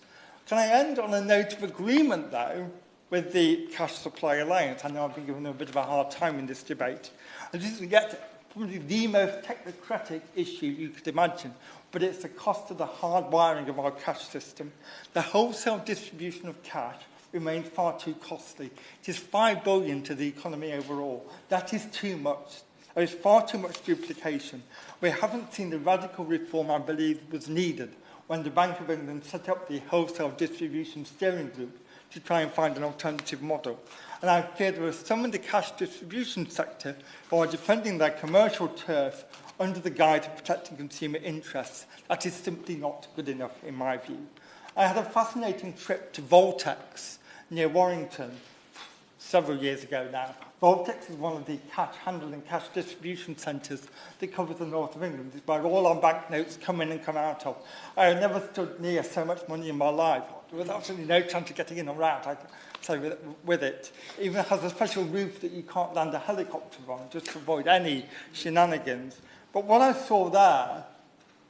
N: Can I end on a note of agreement, though, with the Cash Supply Alliance? I know I've been given a bit of a hard time in this debate. And this is yet probably the most technocratic issue you could imagine, but it's the cost of the hard wiring of our cash system. The wholesale distribution of cash remains far too costly. It is $5 billion to the economy overall. That is too much. There is far too much duplication. We haven't seen the radical reform I believe was needed when the Bank of England set up the wholesale distribution steering group to try and find an alternative model. And I fear there are some in the cash distribution sector who are defending their commercial turf under the guise of protecting consumer interests. That is simply not good enough, in my view. I had a fascinating trip to Voltex near Warrington several years ago now. Voltex is one of the cash handling, cash distribution centres that covers the north of England. It's where all our banknotes come in and come out of. I have never stood near so much money in my life. There was absolutely no chance of getting in or out, I can say, with it. It even has a special roof that you can't land a helicopter on, just to avoid any shenanigans. But what I saw there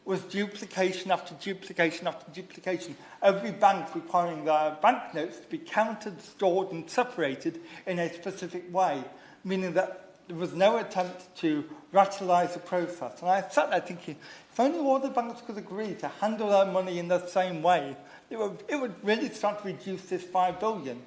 N: was duplication after duplication after duplication. Every bank requiring their banknotes to be counted, stored and separated in a specific way, meaning that there was no attempt to rationalise the process. And I sat there thinking, if only all the banks could agree to handle their money in the same way, it would really start to reduce this $5 billion.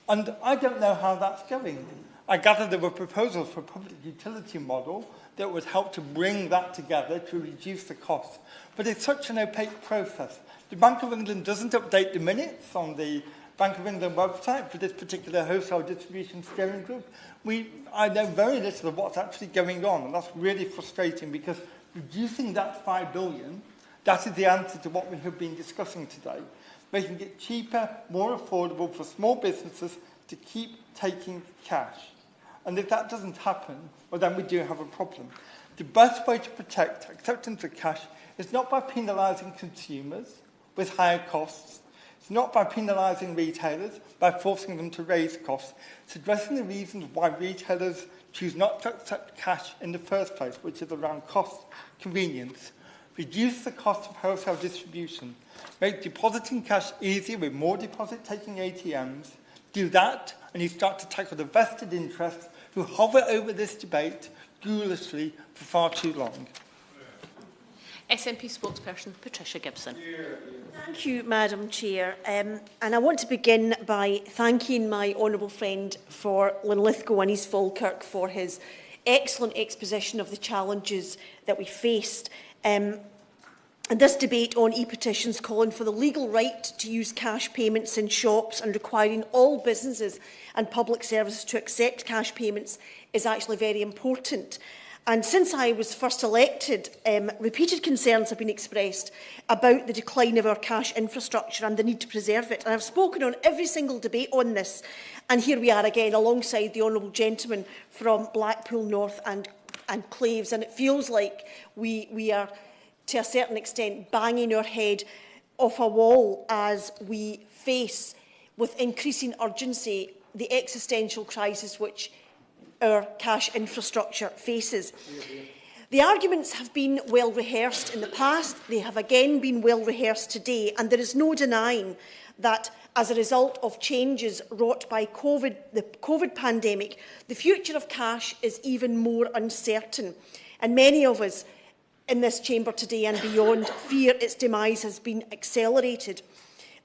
N: And I don't know how that's going. I gather there were proposals for a public utility model that would help to bring that together to reduce the cost. But it's such an opaque process. The Bank of England doesn't update the minutes on the Bank of England website for this particular wholesale distribution steering group. I know very little of what's actually going on, and that's really frustrating because reducing that $5 billion, that is the answer to what we have been discussing today. Making it cheaper, more affordable for small businesses to keep taking cash. And if that doesn't happen, well, then we do have a problem. The best way to protect acceptance of cash is not by penalising consumers with higher costs. It's not by penalising retailers, by forcing them to raise costs. It's addressing the reasons why retailers choose not to accept cash in the first place, which is around cost, convenience. Reduce the cost of wholesale distribution. Make depositing cash easier with more deposit-taking ATMs. Do that, and you start to tackle the vested interests who hover over this debate ghoulishly for far too long.
B: SNP spokesperson Patricia Gibson.
H: Thank you, Madam Chair. And I want to begin by thanking my honourable friend for Linlithgow and East Falkirk for his excellent exposition of the challenges that we faced. And this debate on e-petitions calling for the legal right to use cash payments in shops and requiring all businesses and public services to accept cash payments is actually very important. And since I was first elected, repeated concerns have been expressed about the decline of our cash infrastructure and the need to preserve it. And I've spoken on every single debate on this. And here we are again, alongside the honourable gentleman from Blackpool North and Claves. And it feels like we are, to a certain extent, banging our head off a wall as we face, with increasing urgency, the existential crisis which our cash infrastructure faces. The arguments have been well rehearsed in the past. They have again been well rehearsed today, and there is no denying that as a result of changes wrought by the COVID pandemic, the future of cash is even more uncertain. And many of us in this chamber today and beyond fear its demise has been accelerated.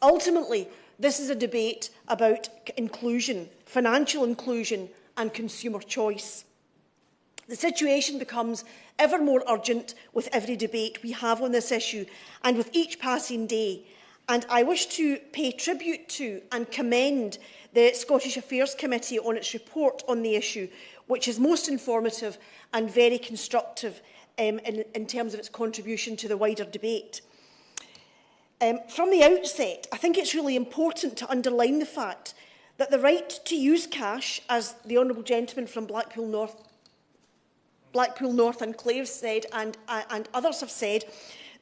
H: Ultimately, this is a debate about inclusion, financial inclusion and consumer choice. The situation becomes ever more urgent with every debate we have on this issue and with each passing day. And I wish to pay tribute to and commend the Scottish Affairs Committee on its report on the issue, which is most informative and very constructive in terms of its contribution to the wider debate. From the outset, I think it's really important to underline the fact that the right to use cash, as the honourable gentleman from Blackpool North and Claves said, and others have said,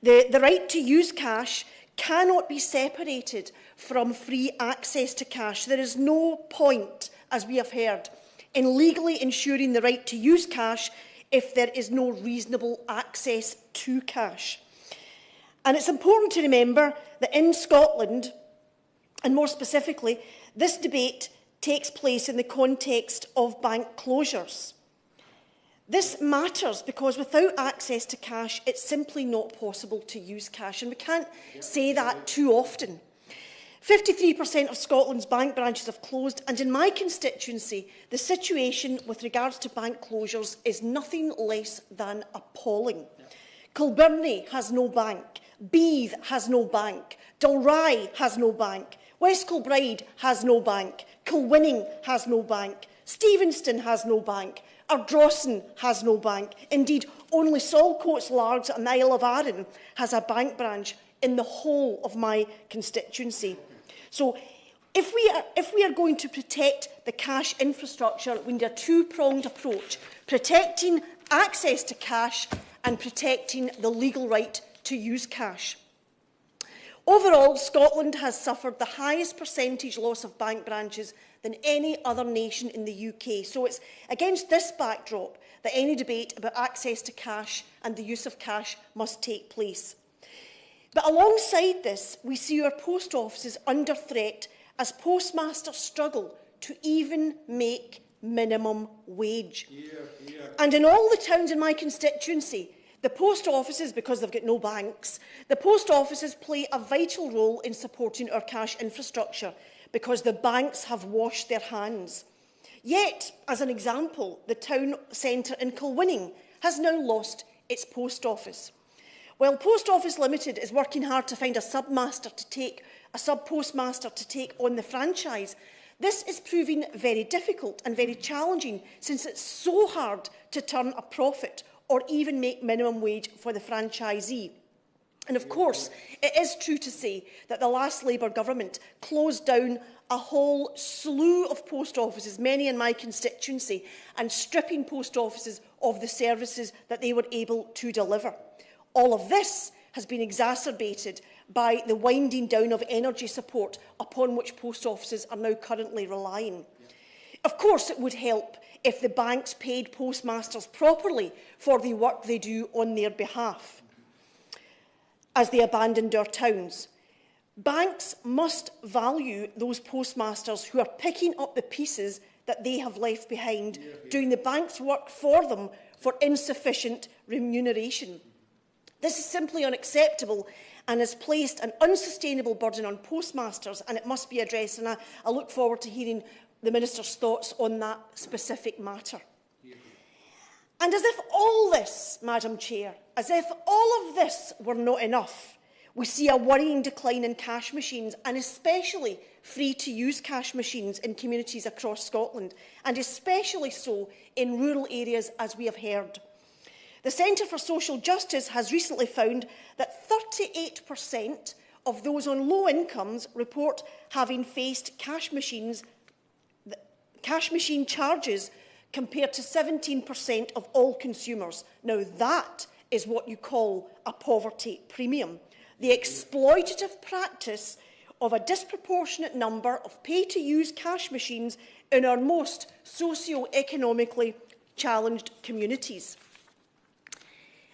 H: the right to use cash cannot be separated from free access to cash. There is no point, as we have heard, in legally ensuring the right to use cash if there is no reasonable access to cash. And it's important to remember that in Scotland, and more specifically, this debate takes place in the context of bank closures. This matters because without access to cash, it's simply not possible to use cash, and we can't say that too often. 53% of Scotland's bank branches have closed, and in my constituency, the situation with regards to bank closures is nothing less than appalling. Kilbirnie has no bank, Beath has no bank, Dalry has no bank, West Kilbride has no bank, Kilwinning has no bank, Stevenston has no bank, Ardrossan has no bank. Indeed, only Saltcoats Largs and the Isle of Arran has a bank branch in the whole of my constituency. So if we are going to protect the cash infrastructure, we need a two-pronged approach, protecting access to cash and protecting the legal right to use cash. Overall, Scotland has suffered the highest percentage loss of bank branches than any other nation in the UK. So it's against this backdrop that any debate about access to cash and the use of cash must take place. But alongside this, we see our post offices under threat as postmasters struggle to even make minimum wage. And in all the towns in my constituency, the post offices, because they've got no banks, the post offices play a vital role in supporting our cash infrastructure because the banks have washed their hands. Yet, as an example, the town centre in Kilwinning has now lost its post office. While Post Office Limited is working hard to find a sub-postmaster to take on the franchise, this is proving very difficult and very challenging since it's so hard to turn a profit or even make minimum wage for the franchisee. And of course, it is true to say that the last Labour government closed down a whole slew of post offices, many in my constituency, and stripping post offices of the services that they were able to deliver. All of this has been exacerbated by the winding down of energy support upon which post offices are now currently relying. Of course, it would help if the banks paid postmasters properly for the work they do on their behalf as they abandoned our towns. Banks must value those postmasters who are picking up the pieces that they have left behind, doing the bank's work for them for insufficient remuneration. This is simply unacceptable and has placed an unsustainable burden on postmasters, and it must be addressed. And I look forward to hearing the Minister's thoughts on that specific matter. And as if all this, Madam Chair, as if all of this were not enough, we see a worrying decline in cash machines, and especially free-to-use cash machines in communities across Scotland, and especially so in rural areas, as we have heard. The Centre for Social Justice has recently found that 38% of those on low incomes report having faced cash machine charges compared to 17% of all consumers. Now that is what you call a poverty premium. The exploitative practice of a disproportionate number of pay-to-use cash machines in our most socio-economically challenged communities.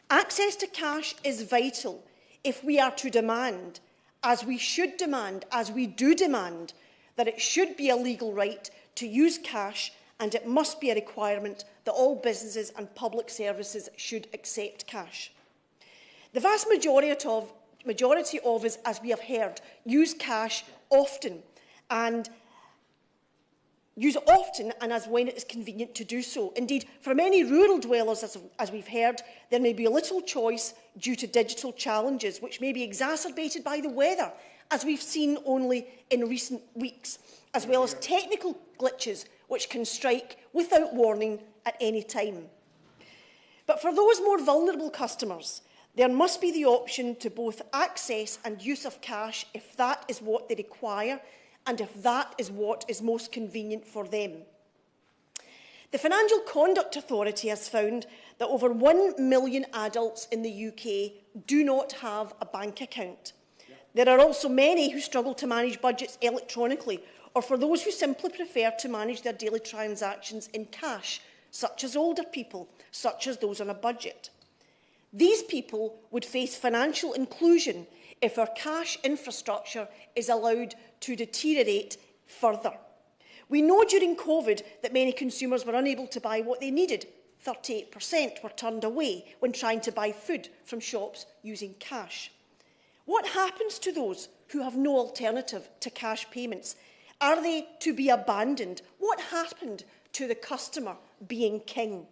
H: Access to cash is vital if we are to demand, as we should demand, as we do demand, that it should be a legal right to use cash, and it must be a requirement that all businesses and public services should accept cash. The vast majority of us, as we have heard, use cash often and as when it is convenient to do so. Indeed, for many rural dwellers, as we've heard, there may be little choice due to digital challenges, which may be exacerbated by the weather, as we've seen only in recent weeks, as well as technical glitches which can strike without warning at any time. But for those more vulnerable customers, there must be the option to both access and use of cash if that is what they require and if that is what is most convenient for them. The Financial Conduct Authority has found that over 1 million adults in the UK do not have a bank account. There are also many who struggle to manage budgets electronically, or for those who simply prefer to manage their daily transactions in cash, such as older people, such as those on a budget. These people would face financial inclusion if our cash infrastructure is allowed to deteriorate further. We know during COVID that many consumers were unable to buy what they needed: 38% were turned away when trying to buy food from shops using cash. What happens to those who have no alternative to cash payments? Are they to be abandoned? What happened to the customer being king?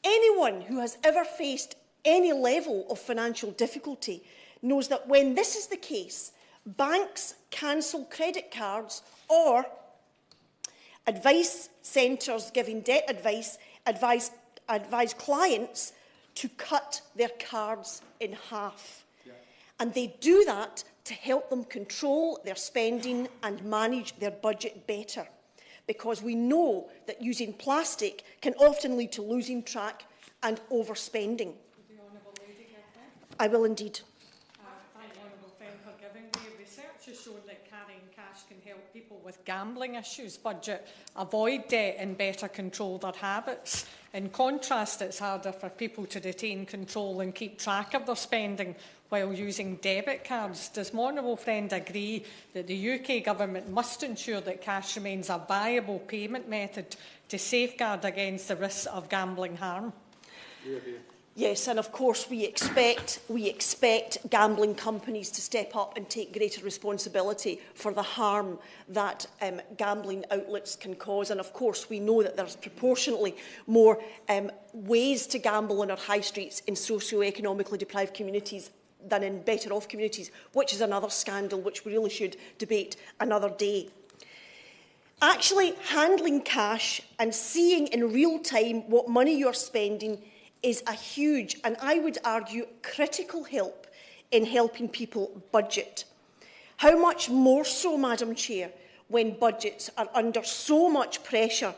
H: Anyone who has ever faced any level of financial difficulty knows that when this is the case, banks cancel credit cards or advice centres giving debt advice advise clients to cut their cards in half. Yeah. And they do that to help them control their spending and manage their budget better, because we know that using plastic can often lead to losing track and overspending. I will indeed.
D: Thank the honourable friend for giving me. Research has shown that carrying cash can help people with gambling issues budget, avoid debt and better control their habits. In contrast, it's harder for people to retain control and keep track of their spending while using debit cards. Does my honourable friend agree that the UK Government must ensure that cash remains a viable payment method to safeguard against the risks of gambling harm?
H: Yes, and of course we expect gambling companies to step up and take greater responsibility for the harm that gambling outlets can cause. And of course we know that there's proportionately more ways to gamble on our high streets in socio-economically deprived communities than in better-off communities, which is another scandal which we really should debate another day. Actually handling cash and seeing in real time what money you're spending is a huge, and I would argue, critical help in helping people budget. How much more so, Madam Chair, when budgets are under so much pressure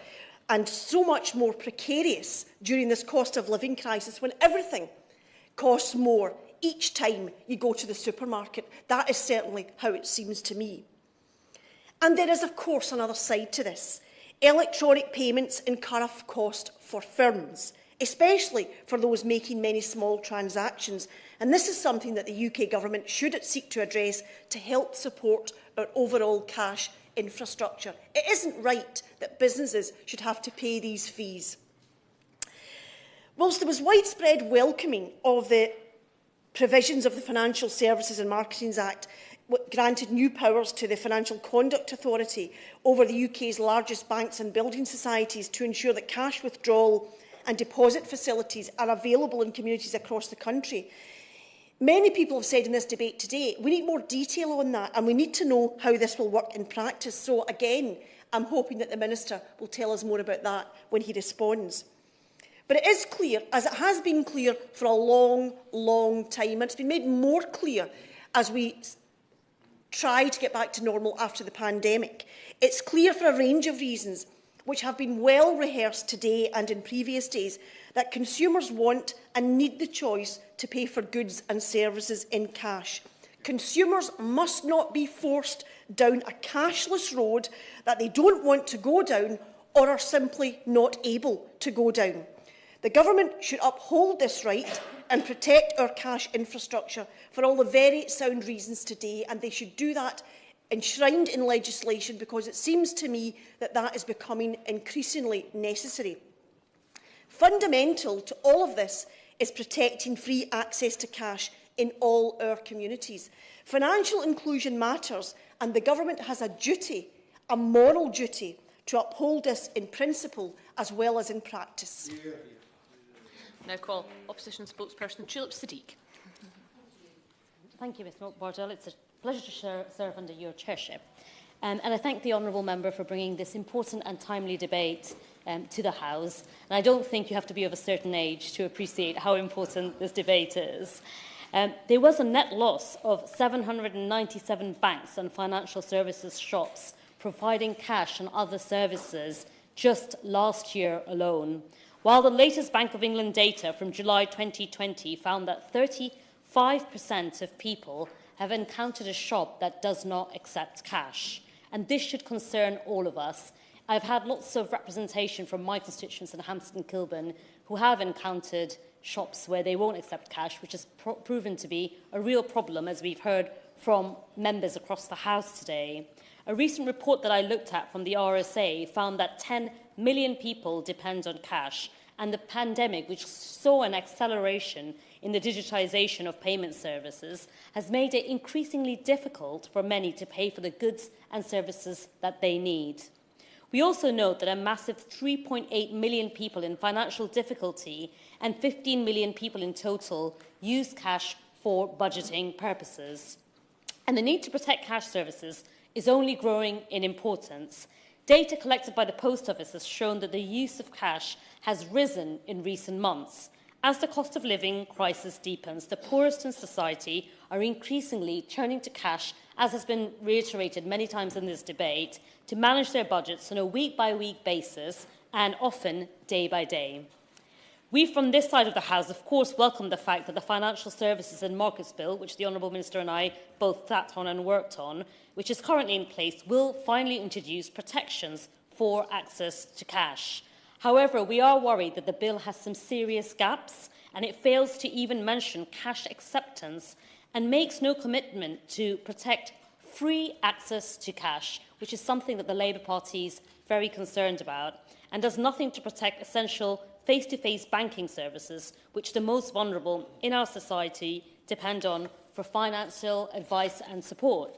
H: and so much more precarious during this cost of living crisis, when everything costs more each time you go to the supermarket. That is certainly how it seems to me. And there is, of course, another side to this. Electronic payments incur a cost for firms, especially for those making many small transactions. And this is something that the UK Government should seek to address to help support our overall cash infrastructure. It isn't right that businesses should have to pay these fees. Whilst there was widespread welcoming of the provisions of the Financial Services and Marketing Act, granted new powers to the Financial Conduct Authority over the UK's largest banks and building societies to ensure that cash withdrawal and deposit facilities are available in communities across the country. Many people have said in this debate today, we need more detail on that and we need to know how this will work in practice. So again, I'm hoping that the Minister will tell us more about that when he responds. But it is clear, as it has been clear for a long, long time, and it's been made more clear as we try to get back to normal after the pandemic. It's clear for a range of reasons, which have been well rehearsed today and in previous days, that consumers want and need the choice to pay for goods and services in cash. Consumers must not be forced down a cashless road that they don't want to go down or are simply not able to go down. The Government should uphold this right and protect our cash infrastructure for all the very sound reasons today, and they should do that enshrined in legislation, because it seems to me that that is becoming increasingly necessary. Fundamental to all of this is protecting free access to cash in all our communities. Financial inclusion matters, and the Government has a duty, a moral duty, to uphold this in principle as well as in practice.
B: Now call Opposition Spokesperson Tulip Siddiq.
P: Thank you, Ms Bardell. It's a pleasure to serve under your chairship. And I thank the honourable member for bringing this important and timely debate to the House. And I don't think you have to be of a certain age to appreciate how important this debate is. There was a net loss of 797 banks and financial services shops providing cash and other services just last year alone. While the latest Bank of England data from July 2020 found that 35% of people have encountered a shop that does not accept cash. And this should concern all of us. I've had lots of representation from my constituents in Hampstead and Kilburn who have encountered shops where they won't accept cash, which has proven to be a real problem, as we've heard from members across the House today. A recent report that I looked at from the RSA found that 10 million people depend on cash, and the pandemic, which saw an acceleration in the digitisation of payment services, has made it increasingly difficult for many to pay for the goods and services that they need. We also note that a massive 3.8 million people in financial difficulty and 15 million people in total use cash for budgeting purposes. And the need to protect cash services is only growing in importance. Data collected by the Post Office has shown that the use of cash has risen in recent months. As the cost of living crisis deepens, the poorest in society are increasingly turning to cash, as has been reiterated many times in this debate, to manage their budgets on a week-by-week basis and often day by day. We from this side of the House, of course, welcome the fact that the Financial Services and Markets Bill, which the Honourable Minister and I both sat on and worked on, which is currently in place, will finally introduce protections for access to cash. However, we are worried that the bill has some serious gaps, and it fails to even mention cash acceptance and makes no commitment to protect free access to cash, which is something that the Labour Party is very concerned about, and does nothing to protect essential face-to-face banking services, which the most vulnerable in our society depend on for financial advice and support.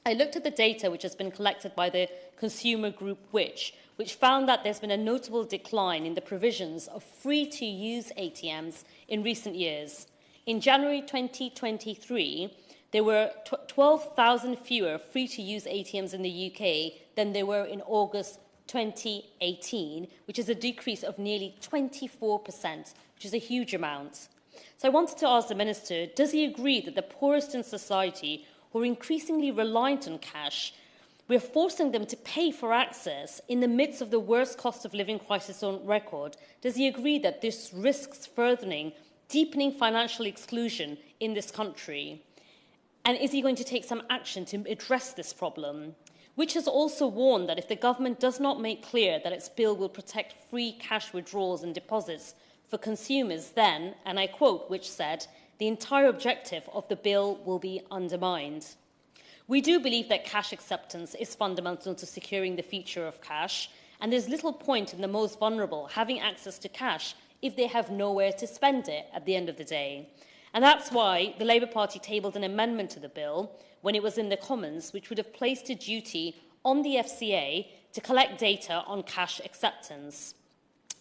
P: I looked at the data which has been collected by the consumer group which found that there's been a notable decline in the provisions of free-to-use ATMs in recent years. In January 2023, there were 12,000 fewer free-to-use ATMs in the UK than there were in August 2018, which is a decrease of nearly 24%, which is a huge amount. So I wanted to ask the Minister, does he agree that the poorest in society, who are increasingly reliant on cash, we're forcing them to pay for access in the midst of the worst cost of living crisis on record? Does he agree that this risks furthering, deepening financial exclusion in this country? And is he going to take some action to address this problem? Which has also warned that if the government does not make clear that its bill will protect free cash withdrawals and deposits for consumers, then, and I quote, which said, the entire objective of the bill will be undermined. We do believe that cash acceptance is fundamental to securing the future of cash, and there's little point in the most vulnerable having access to cash if they have nowhere to spend it at the end of the day. And that's why the Labour Party tabled an amendment to the bill when it was in the Commons, which would have placed a duty on the FCA to collect data on cash acceptance.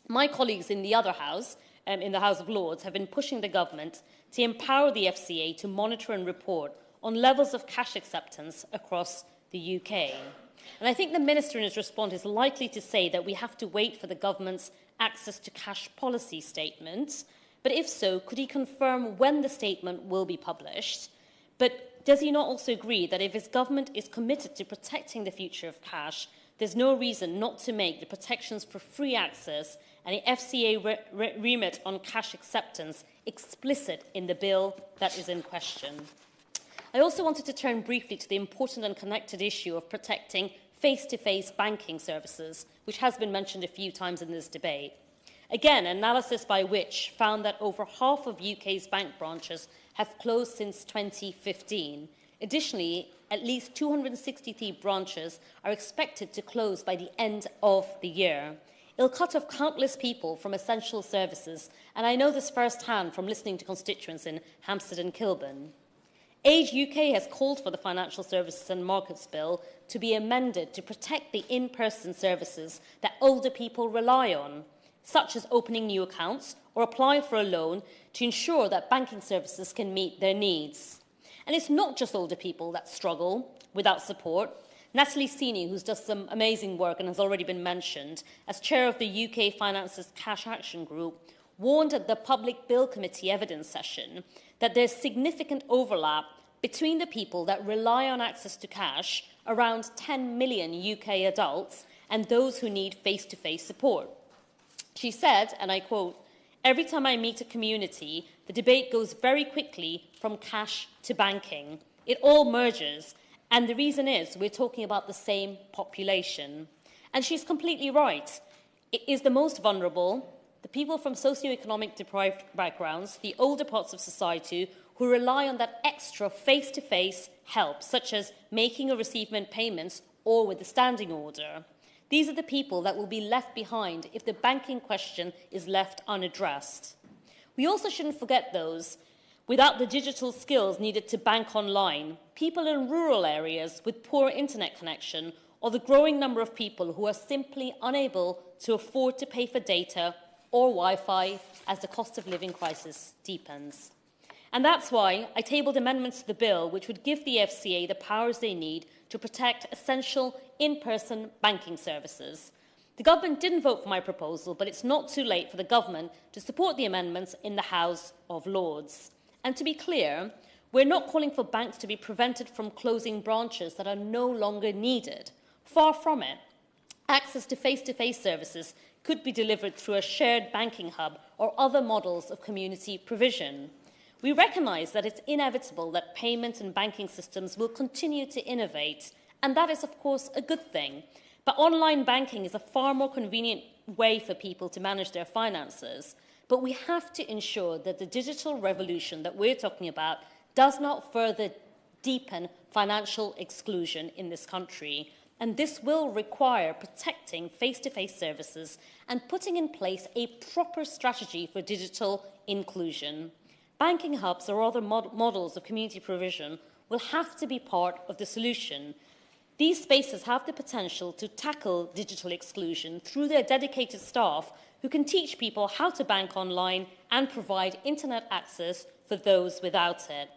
P: My colleagues in the other House, in the House of Lords, have been pushing the government to empower the FCA to monitor and report on levels of cash acceptance across the UK. And I think the Minister in his response is likely to say that we have to wait for the government's access to cash policy statement. But if so, could he confirm when the statement will be published? But does he not also agree that if his government is committed to protecting the future of cash, there's no reason not to make the protections for free access and the FCA remit on cash acceptance explicit in the bill that is in question? I also wanted to turn briefly to the important and connected issue of protecting face-to-face banking services, which has been mentioned a few times in this debate. Again, analysis by Which found that over half of UK's bank branches have closed since 2015. Additionally, at least 263 branches are expected to close by the end of the year. It'll cut off countless people from essential services, and I know this firsthand from listening to constituents in Hampstead and Kilburn. Age UK has called for the Financial Services and Markets Bill to be amended to protect the in-person services that older people rely on, such as opening new accounts or applying for a loan to ensure that banking services can meet their needs. And it's not just older people that struggle without support. Natalie Seeney, who's done some amazing work and has already been mentioned, as chair of the UK Finance's Cash Action Group, warned at the Public Bill Committee evidence session that there's significant overlap between the people that rely on access to cash, around 10 million UK adults, and those who need face-to-face support. She said, and I quote, "Every time I meet a community, the debate goes very quickly from cash to banking. It all merges, and the reason is we're talking about the same population." And she's completely right. It is the most vulnerable, the people from socioeconomic deprived backgrounds, the older parts of society who rely on that extra face-to-face help, such as making or receiving payments or with a standing order. These are the people that will be left behind if the banking question is left unaddressed. We also shouldn't forget those without the digital skills needed to bank online, people in rural areas with poor internet connection, or the growing number of people who are simply unable to afford to pay for data or Wi-Fi as the cost of living crisis deepens. And that's why I tabled amendments to the bill which would give the FCA the powers they need to protect essential in-person banking services. The government didn't vote for my proposal, but it's not too late for the government to support the amendments in the House of Lords. And to be clear, we're not calling for banks to be prevented from closing branches that are no longer needed. Far from it. Access to face-to-face services could be delivered through a shared banking hub or other models of community provision. We recognise that it's inevitable that payment and banking systems will continue to innovate, and that is, of course, a good thing. But online banking is a far more convenient way for people to manage their finances. But we have to ensure that the digital revolution that we're talking about does not further deepen financial exclusion in this country. And this will require protecting face-to-face services and putting in place a proper strategy for digital inclusion. Banking hubs or other models of community provision will have to be part of the solution. These spaces have the potential to tackle digital exclusion through their dedicated staff who can teach people how to bank online and provide internet access for those without it.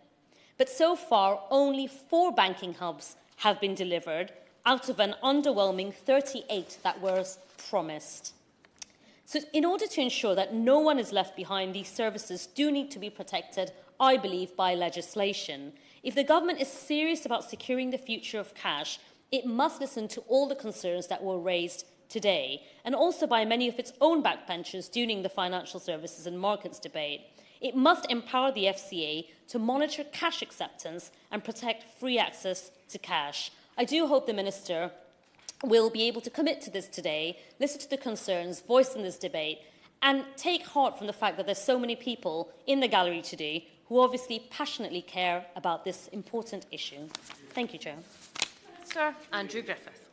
P: But so far, only 4 banking hubs have been delivered out of an underwhelming 38 that was promised. So in order to ensure that no one is left behind, these services do need to be protected, I believe, by legislation. If the government is serious about securing the future of cash, it must listen to all the concerns that were raised today, and also by many of its own backbenchers during the financial services and markets debate. It must empower the FCA to monitor cash acceptance and protect free access to cash. I do hope the Minister will be able to commit to this today, listen to the concerns voiced in this debate, and take heart from the fact that there's so many people in the gallery today who obviously passionately care about this important issue. Thank you, Chair.
B: Minister Andrew Griffith.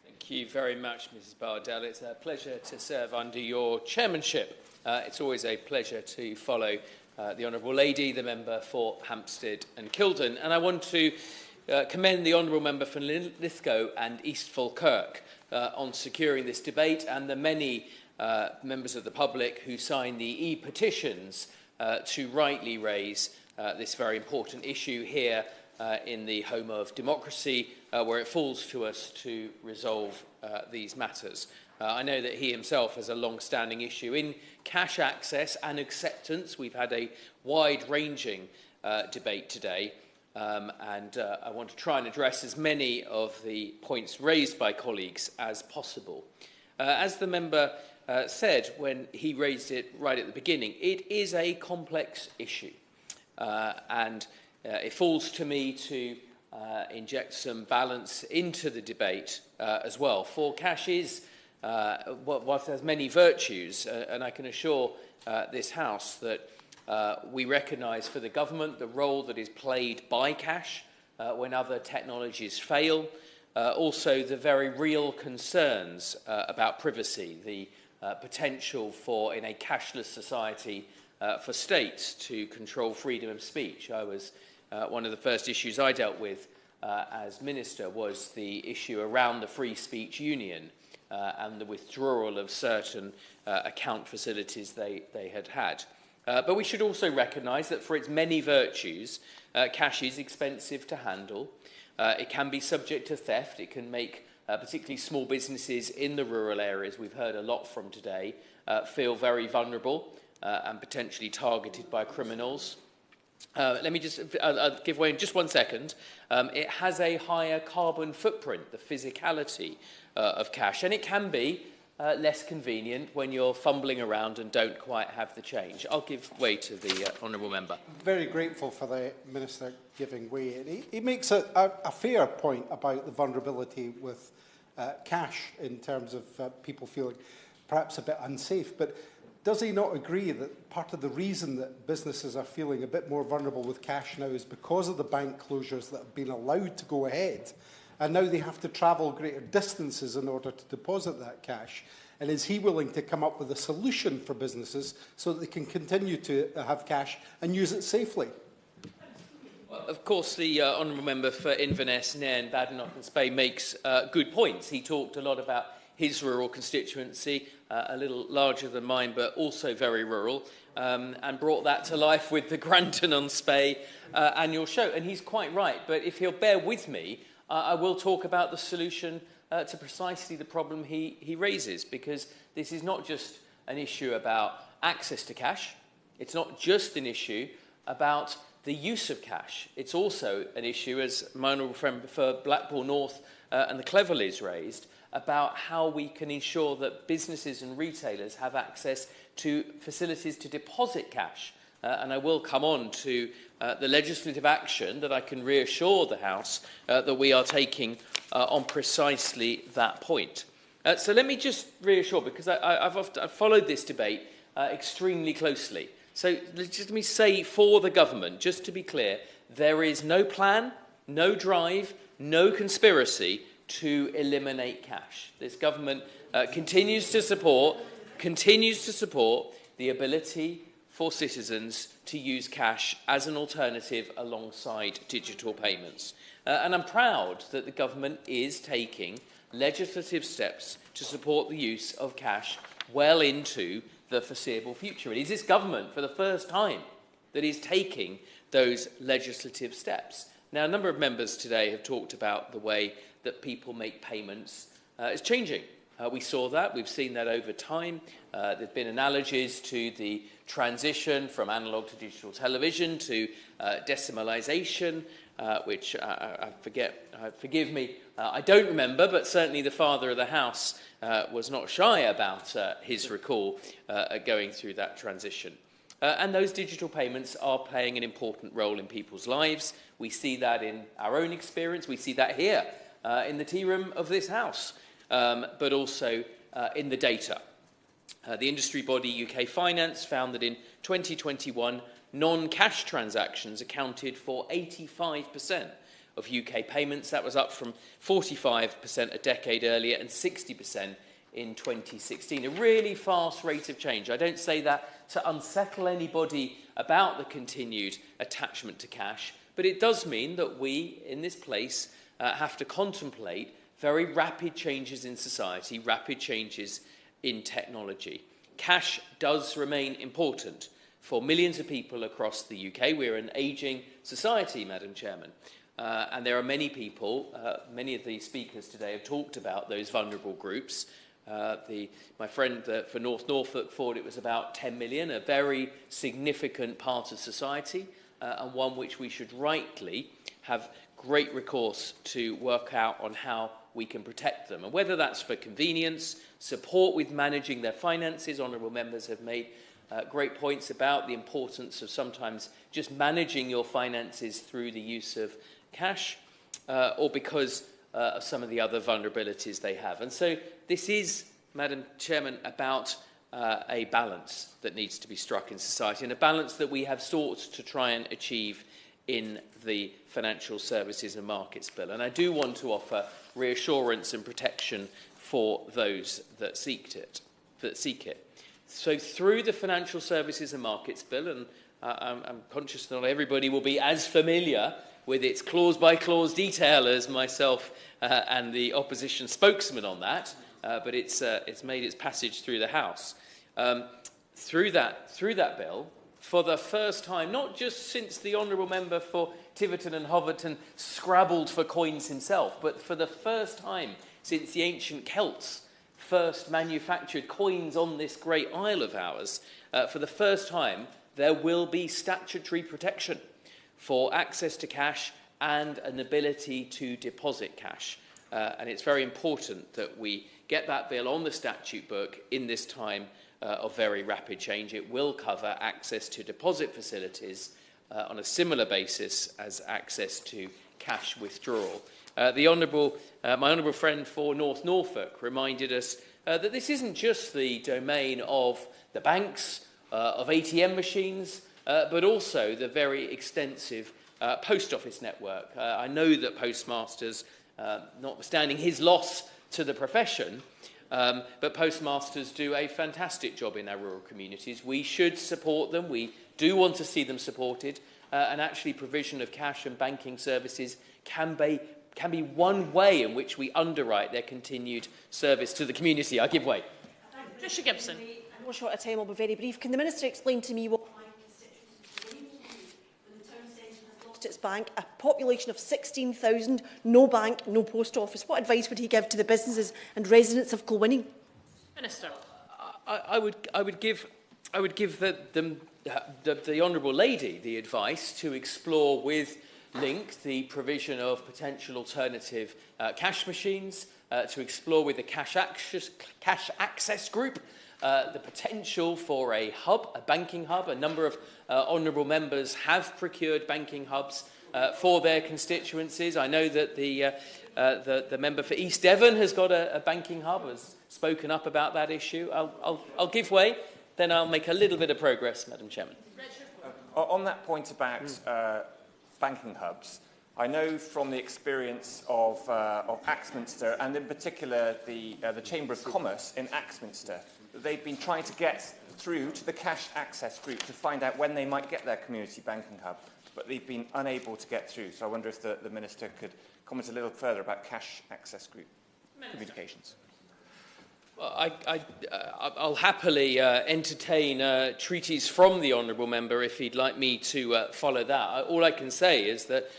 Q: Thank you very much, Mrs Bardell. It's a pleasure to serve under your chairmanship. It's always a pleasure to follow the Honourable Lady, the member for Hampstead and Kilden. And I want to commend the Honourable Member for Lithgow and East Falkirk on securing this debate, and the many members of the public who signed the e-petitions to rightly raise this very important issue here in the home of democracy, where it falls to us to resolve these matters. I know that he himself has a long-standing issue in cash access and acceptance. We've had a wide-ranging debate today. I want to try and address as many of the points raised by colleagues as possible. As the member said when he raised it right at the beginning, it is a complex issue. It falls to me to inject some balance into the debate as well. For cash is, whilst it has many virtues, and I can assure this House that we recognise for the government the role that is played by cash when other technologies fail. Also, the very real concerns about privacy, the potential for, in a cashless society, for states to control freedom of speech. One of the first issues I dealt with as Minister was the issue around the Free Speech Union and the withdrawal of certain account facilities they had had. But we should also recognise that for its many virtues, cash is expensive to handle. It can be subject to theft. It can make particularly small businesses in the rural areas, we've heard a lot from today, feel very vulnerable and potentially targeted by criminals. Let me just give way in just 1 second. It has a higher carbon footprint, the physicality of cash, and it can be less convenient when you're fumbling around and don't quite have the change. I'll give way to the Honourable Member.
K: Very grateful for the Minister giving way. And he makes a fair point about the vulnerability with cash in terms of people feeling perhaps a bit unsafe. But does he not agree that part of the reason that businesses are feeling a bit more vulnerable with cash now is because of the bank closures that have been allowed to go ahead and now they have to travel greater distances in order to deposit that cash? And is he willing to come up with a solution for businesses so that they can continue to have cash and use it safely?
Q: Well, of course, the Honourable Member for Inverness, Nairn, Badenoch and Spey makes good points. He talked a lot about his rural constituency, a little larger than mine, but also very rural, and brought that to life with the Granton-on-Spey annual show. And he's quite right, but if he'll bear with me, I will talk about the solution to precisely the problem he raises, because this is not just an issue about access to cash. It's not just an issue about the use of cash. It's also an issue, as my honourable friend for Blackpool North and the Cleverleys raised, about how we can ensure that businesses and retailers have access to facilities to deposit cash. And I will come on to the legislative action that I can reassure the House that we are taking on precisely that point. So let me just reassure, because I've followed this debate extremely closely. So let me say for the government, just to be clear, there is no plan, no drive, no conspiracy to eliminate cash. This government continues to support the ability for citizens to use cash as an alternative alongside digital payments. And I'm proud that the government is taking legislative steps to support the use of cash well into the foreseeable future. It is this government, for the first time, that is taking those legislative steps. Now, a number of members today have talked about the way that people make payments is changing. We saw that. We've seen that over time. There have been analogies to the transition from analogue to digital television, to decimalisation, which forgive me, I don't remember, but certainly the father of the House was not shy about his recall going through that transition. And those digital payments are playing an important role in people's lives. We see that in our own experience. We see that here in the tea room of this House, but also in the data. The industry body UK Finance found that in 2021, non-cash transactions accounted for 85% of UK payments. That was up from 45% a decade earlier and 60% in 2016. A really fast rate of change. I don't say that to unsettle anybody about the continued attachment to cash, but it does mean that we in this place have to contemplate very rapid changes in society, rapid changes in technology. Cash does remain important for millions of people across the UK. We're an ageing society, Madam Chairman. And there are many people, many of the speakers today have talked about those vulnerable groups. My friend for North Norfolk thought it was about 10 million, a very significant part of society, and one which we should rightly have great recourse to work out on how we can protect them. And whether that's for convenience, support with managing their finances, honourable members have made great points about the importance of sometimes just managing your finances through the use of cash, or because of some of the other vulnerabilities they have. And so this is, Madam Chairman, about a balance that needs to be struck in society, and a balance that we have sought to try and achieve in the Financial Services and Markets Bill. And I do want to offer reassurance and protection for those that seek it. So through the Financial Services and Markets Bill, and I'm conscious that not everybody will be as familiar with its clause-by-clause detail as myself and the opposition spokesman on that, but it's made its passage through the House. Through that bill, for the first time, not just since the honourable member for Tiverton and Hoverton scrabbled for coins himself, but for the first time since the ancient Celts first manufactured coins on this great isle of ours, for the first time there will be statutory protection for access to cash and an ability to deposit cash. And it's very important that we get that bill on the statute book in this time of very rapid change. It will cover access to deposit facilities on a similar basis as access to cash withdrawal. My honourable friend for North Norfolk reminded us that this isn't just the domain of the banks, of ATM machines, but also the very extensive post office network. I know that postmasters notwithstanding his loss to the profession. But postmasters do a fantastic job in our rural communities. We should support them. We do want to see them supported. And actually provision of cash and banking services can be one way in which we underwrite their continued service to the community. I give way.
B: Patricia Gibson.
H: I'm not short of time, I'll be very brief. Can the Minister explain to me what my constituency when the town centre has lost its bank, a population of 16,000, no bank, no post office? What advice would he give to the businesses and residents of Kilwinning?
Q: Minister. I would give the Honourable Lady the advice to explore with Link the provision of potential alternative cash machines, to explore with the cash access group the potential for a hub, a banking hub. A number of honourable members have procured banking hubs for their constituencies. I know that the member for East Devon has got a banking hub, has spoken up about that issue. I'll give way, then I'll make a little bit of progress, Madam Chairman.
M: On that point about banking hubs, I know from the experience of Axminster, and in particular the Chamber of Commerce in Axminster, that they've been trying to get through to the cash access group to find out when they might get their community banking hub, but they've been unable to get through. So I wonder if the Minister could comment a little further about cash access group communications.
Q: Well, I'll happily entertain treaties from the Honourable Member if he'd like me to follow that. All I can say is that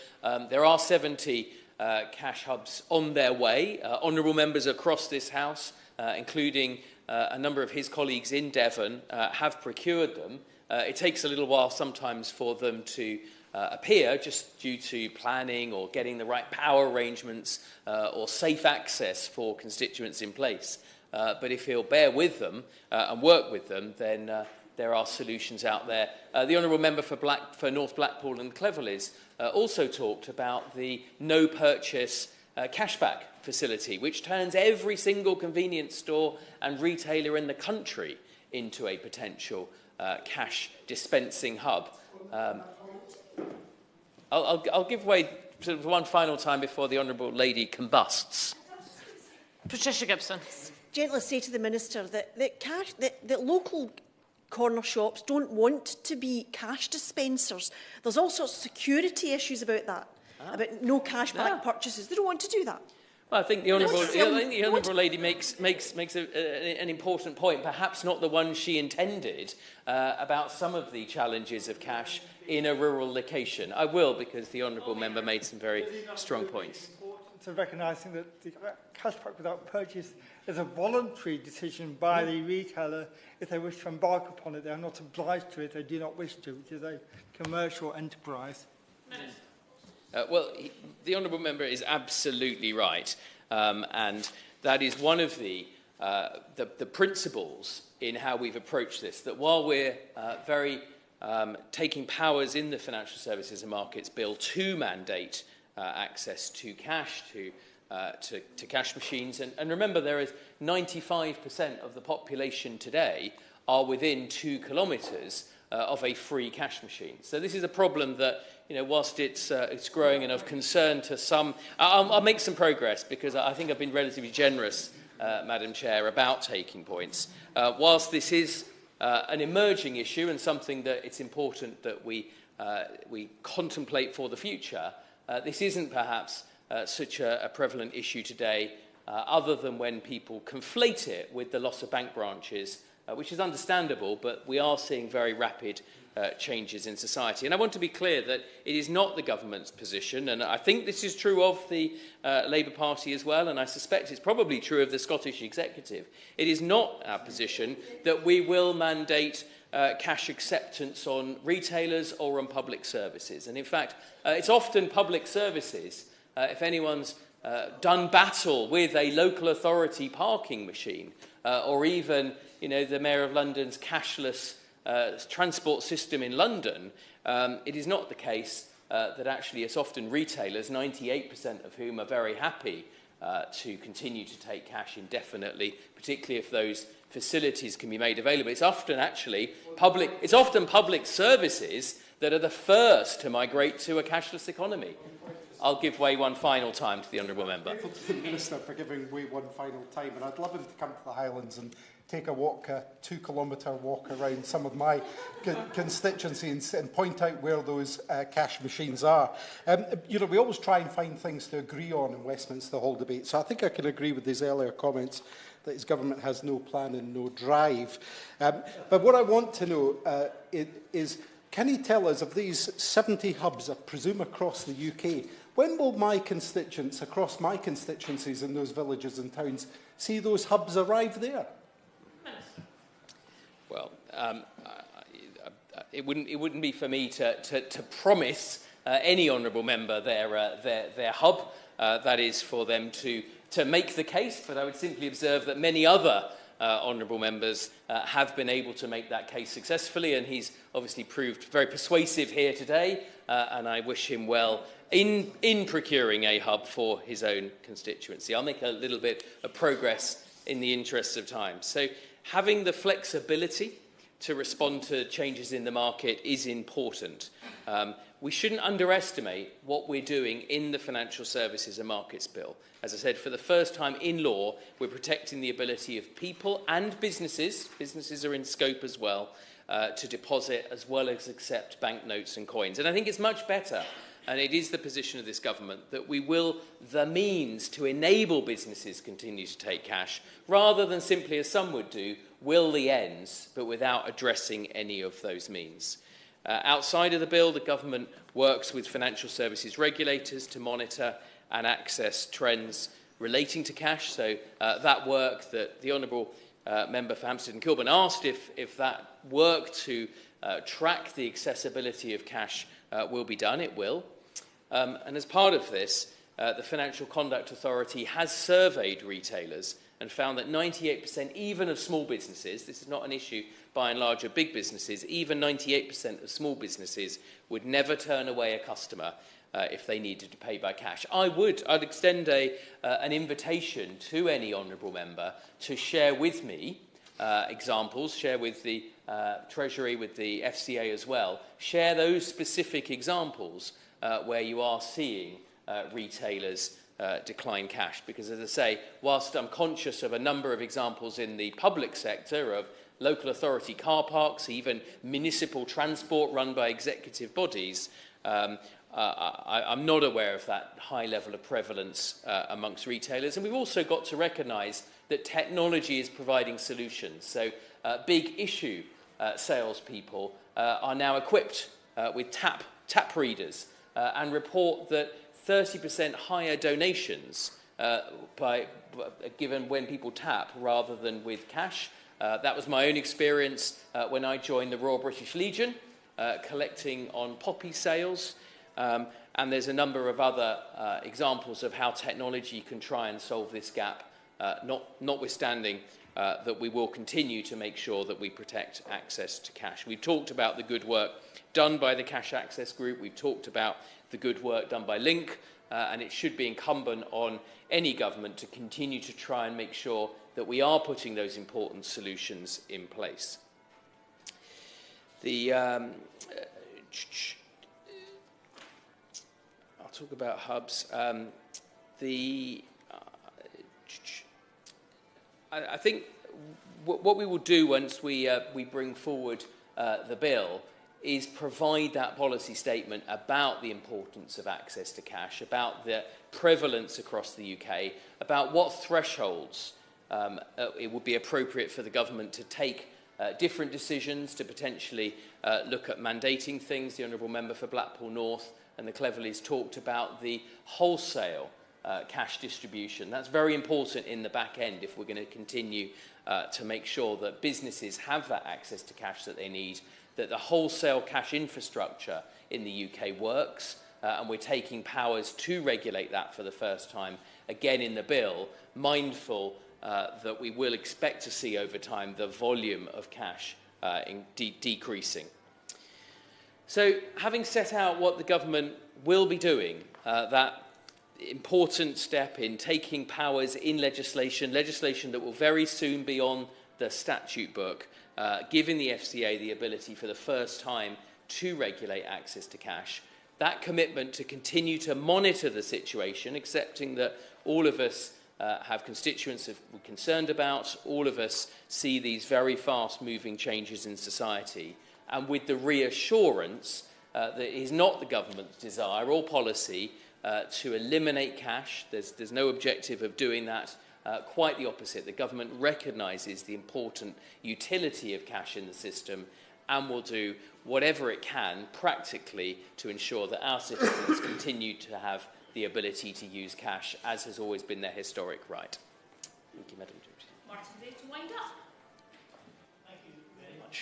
Q: there are 70 cash hubs on their way. Honourable members across this House, including a number of his colleagues in Devon, have procured them. It takes a little while sometimes for them to appear, just due to planning or getting the right power arrangements or safe access for constituents in place. But if he'll bear with them and work with them, then there are solutions out there. The Honourable Member for North Blackpool and Cleverleys also talked about the no-purchase cashback facility, which turns every single convenience store and retailer in the country into a potential cash dispensing hub. I'll give way to one final time before the Honourable Lady combusts.
B: Patricia Gibson.
H: Gently say to the Minister that local corner shops don't want to be cash dispensers. There's all sorts of security issues about that, about no cashback purchases. They don't want to do that.
Q: Well, I think the Honourable Lady makes an important point, perhaps not the one she intended, about some of the challenges of cash in a rural location. I will, because the Honourable Member made some very strong points.
N: To recognising that the cashback without purchase is a voluntary decision by the retailer. If they wish to embark upon it, they are not obliged to it. They do not wish to, which is a commercial enterprise.
Q: Well, the Honourable Member is absolutely right, and that is one of the principles in how we've approached this, that while we're taking powers in the Financial Services and Markets Bill to mandate access to cash, to cash machines, and remember there is 95% of the population today are within 2 kilometres of a free cash machine. So this is a problem that, whilst it's growing and of concern to some, I'll make some progress because I think I've been relatively generous, Madam Chair, about taking points. Whilst this is an emerging issue and something that it's important that we contemplate for the future, this isn't perhaps such a prevalent issue today, other than when people conflate it with the loss of bank branches, which is understandable, but we are seeing very rapid changes in society. And I want to be clear that it is not the government's position, and I think this is true of the Labour Party as well, and I suspect it's probably true of the Scottish Executive. It is not our position that we will mandate cash acceptance on retailers or on public services. And in fact, it's often public services, if anyone's done battle with a local authority parking machine, or even the Mayor of London's cashless transport system in London, it is not the case that actually it's often retailers, 98% of whom are very happy to continue to take cash indefinitely, particularly if those facilities can be made available. It's often actually public services that are the first to migrate to a cashless economy. I'll give way one final time to the honourable member.
K: I'm grateful to the Minister for giving way one final time, and I'd love him to come to the Highlands and take a walk, a 2-kilometre walk around some of my constituencies and point out where those cash machines are. You know, we always try and find things to agree on in Westminster, the whole debate, so I think I can agree with his earlier comments that his government has no plan and no drive. But what I want to know is, can he tell us of these 70 hubs, I presume across the UK, when will my constituents, across my constituencies in those villages and towns, see those hubs arrive there?
Q: Well, it wouldn't be for me to promise any honourable member their hub. That is for them to make the case, but I would simply observe that many other honourable members have been able to make that case successfully, and he's obviously proved very persuasive here today, and I wish him well in procuring a hub for his own constituency. I'll make a little bit of progress in the interests of time. So having the flexibility to respond to changes in the market is important. We shouldn't underestimate what we're doing in the Financial Services and Markets Bill. As I said, for the first time in law, we're protecting the ability of people and businesses are in scope as well, to deposit as well as accept banknotes and coins. And I think it's much better, and it is the position of this government, that we will the means to enable businesses continue to take cash, rather than simply, as some would do, will the ends, but without addressing any of those means. Outside of the bill, the government works with financial services regulators to monitor and access trends relating to cash. So that work that the Honourable Member for Hampstead and Kilburn asked if that work to track the accessibility of cash will be done, it will. And as part of this, the Financial Conduct Authority has surveyed retailers and found that 98% even of small businesses, this is not an issue by and large of big businesses, even 98% of small businesses would never turn away a customer if they needed to pay by cash. I'd extend an invitation to any honourable member to share with me examples, share with the Treasury, with the FCA as well, share those specific examples where you are seeing retailers decline cash. Because, as I say, whilst I'm conscious of a number of examples in the public sector of local authority car parks, even municipal transport run by executive bodies, I'm not aware of that high level of prevalence amongst retailers. And we've also got to recognise that technology is providing solutions. So big issue salespeople are now equipped with tap readers and report that 30% higher donations given when people tap rather than with cash. That was my own experience when I joined the Royal British Legion, collecting on poppy sales. And there's a number of other examples of how technology can try and solve this gap, notwithstanding that we will continue to make sure that we protect access to cash. We've talked about the good work done by the Cash Access Group. We've talked about the good work done by Link, and it should be incumbent on any government to continue to try and make sure that we are putting those important solutions in place. I'll talk about hubs. I think what we will do once we bring forward the bill is provide that policy statement about the importance of access to cash, about the prevalence across the UK, about what thresholds it would be appropriate for the government to take different decisions, to potentially look at mandating things. The Honourable Member for Blackpool North and the Cleverleys talked about the wholesale cash distribution. That's very important in the back end if we're going to continue to make sure that businesses have that access to cash that they need, that the wholesale cash infrastructure in the UK works, and we're taking powers to regulate that for the first time, again in the bill, mindful that we will expect to see over time the volume of cash decreasing. So, having set out what the government will be doing, that important step in taking powers in legislation that will very soon be on the statute book, giving the FCA the ability for the first time to regulate access to cash, that commitment to continue to monitor the situation, accepting that all of us have constituents that we're concerned about, all of us see these very fast-moving changes in society, and with the reassurance that it is not the government's desire or policy to eliminate cash. There's no objective of doing that. Quite the opposite. The government recognises the important utility of cash in the system and will do whatever it can practically to ensure that our citizens continue to have the ability to use cash, as has always been their historic right. Thank you, Madam Deputy.
B: Martyn Day to wind up.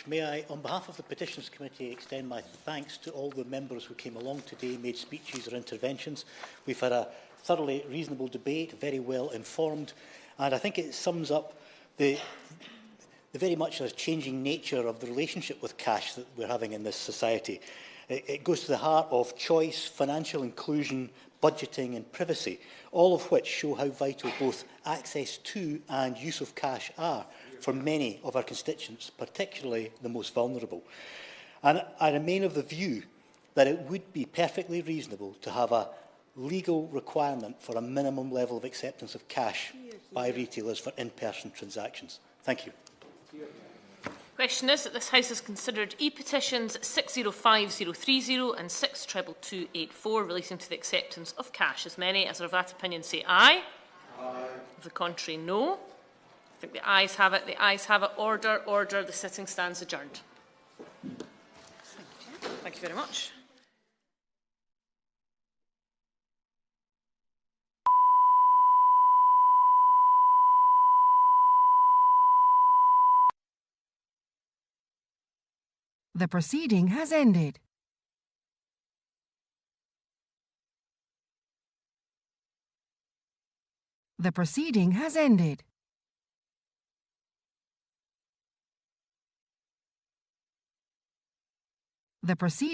C: May I, on behalf of the Petitions Committee, extend my thanks to all the members who came along today, made speeches or interventions. We've had a thoroughly reasonable debate, very well informed, and I think it sums up the very much changing nature of the relationship with cash that we're having in this society. It goes to the heart of choice, financial inclusion, budgeting and privacy, all of which show how vital both access to and use of cash are for many of our constituents, particularly the most vulnerable. And I remain of the view that it would be perfectly reasonable to have a legal requirement for a minimum level of acceptance of cash by retailers for in-person transactions. Thank you.
B: Question is that this House has considered E-petitions 605030 and 622284 relating to the acceptance of cash. As many as are of that opinion say aye. Aye. Of the contrary, no. I think the ayes have it. The ayes have it. Order, order. The sitting stands adjourned. Thank you very much.
A: The proceeding has ended. The proceeding has ended. The proceeding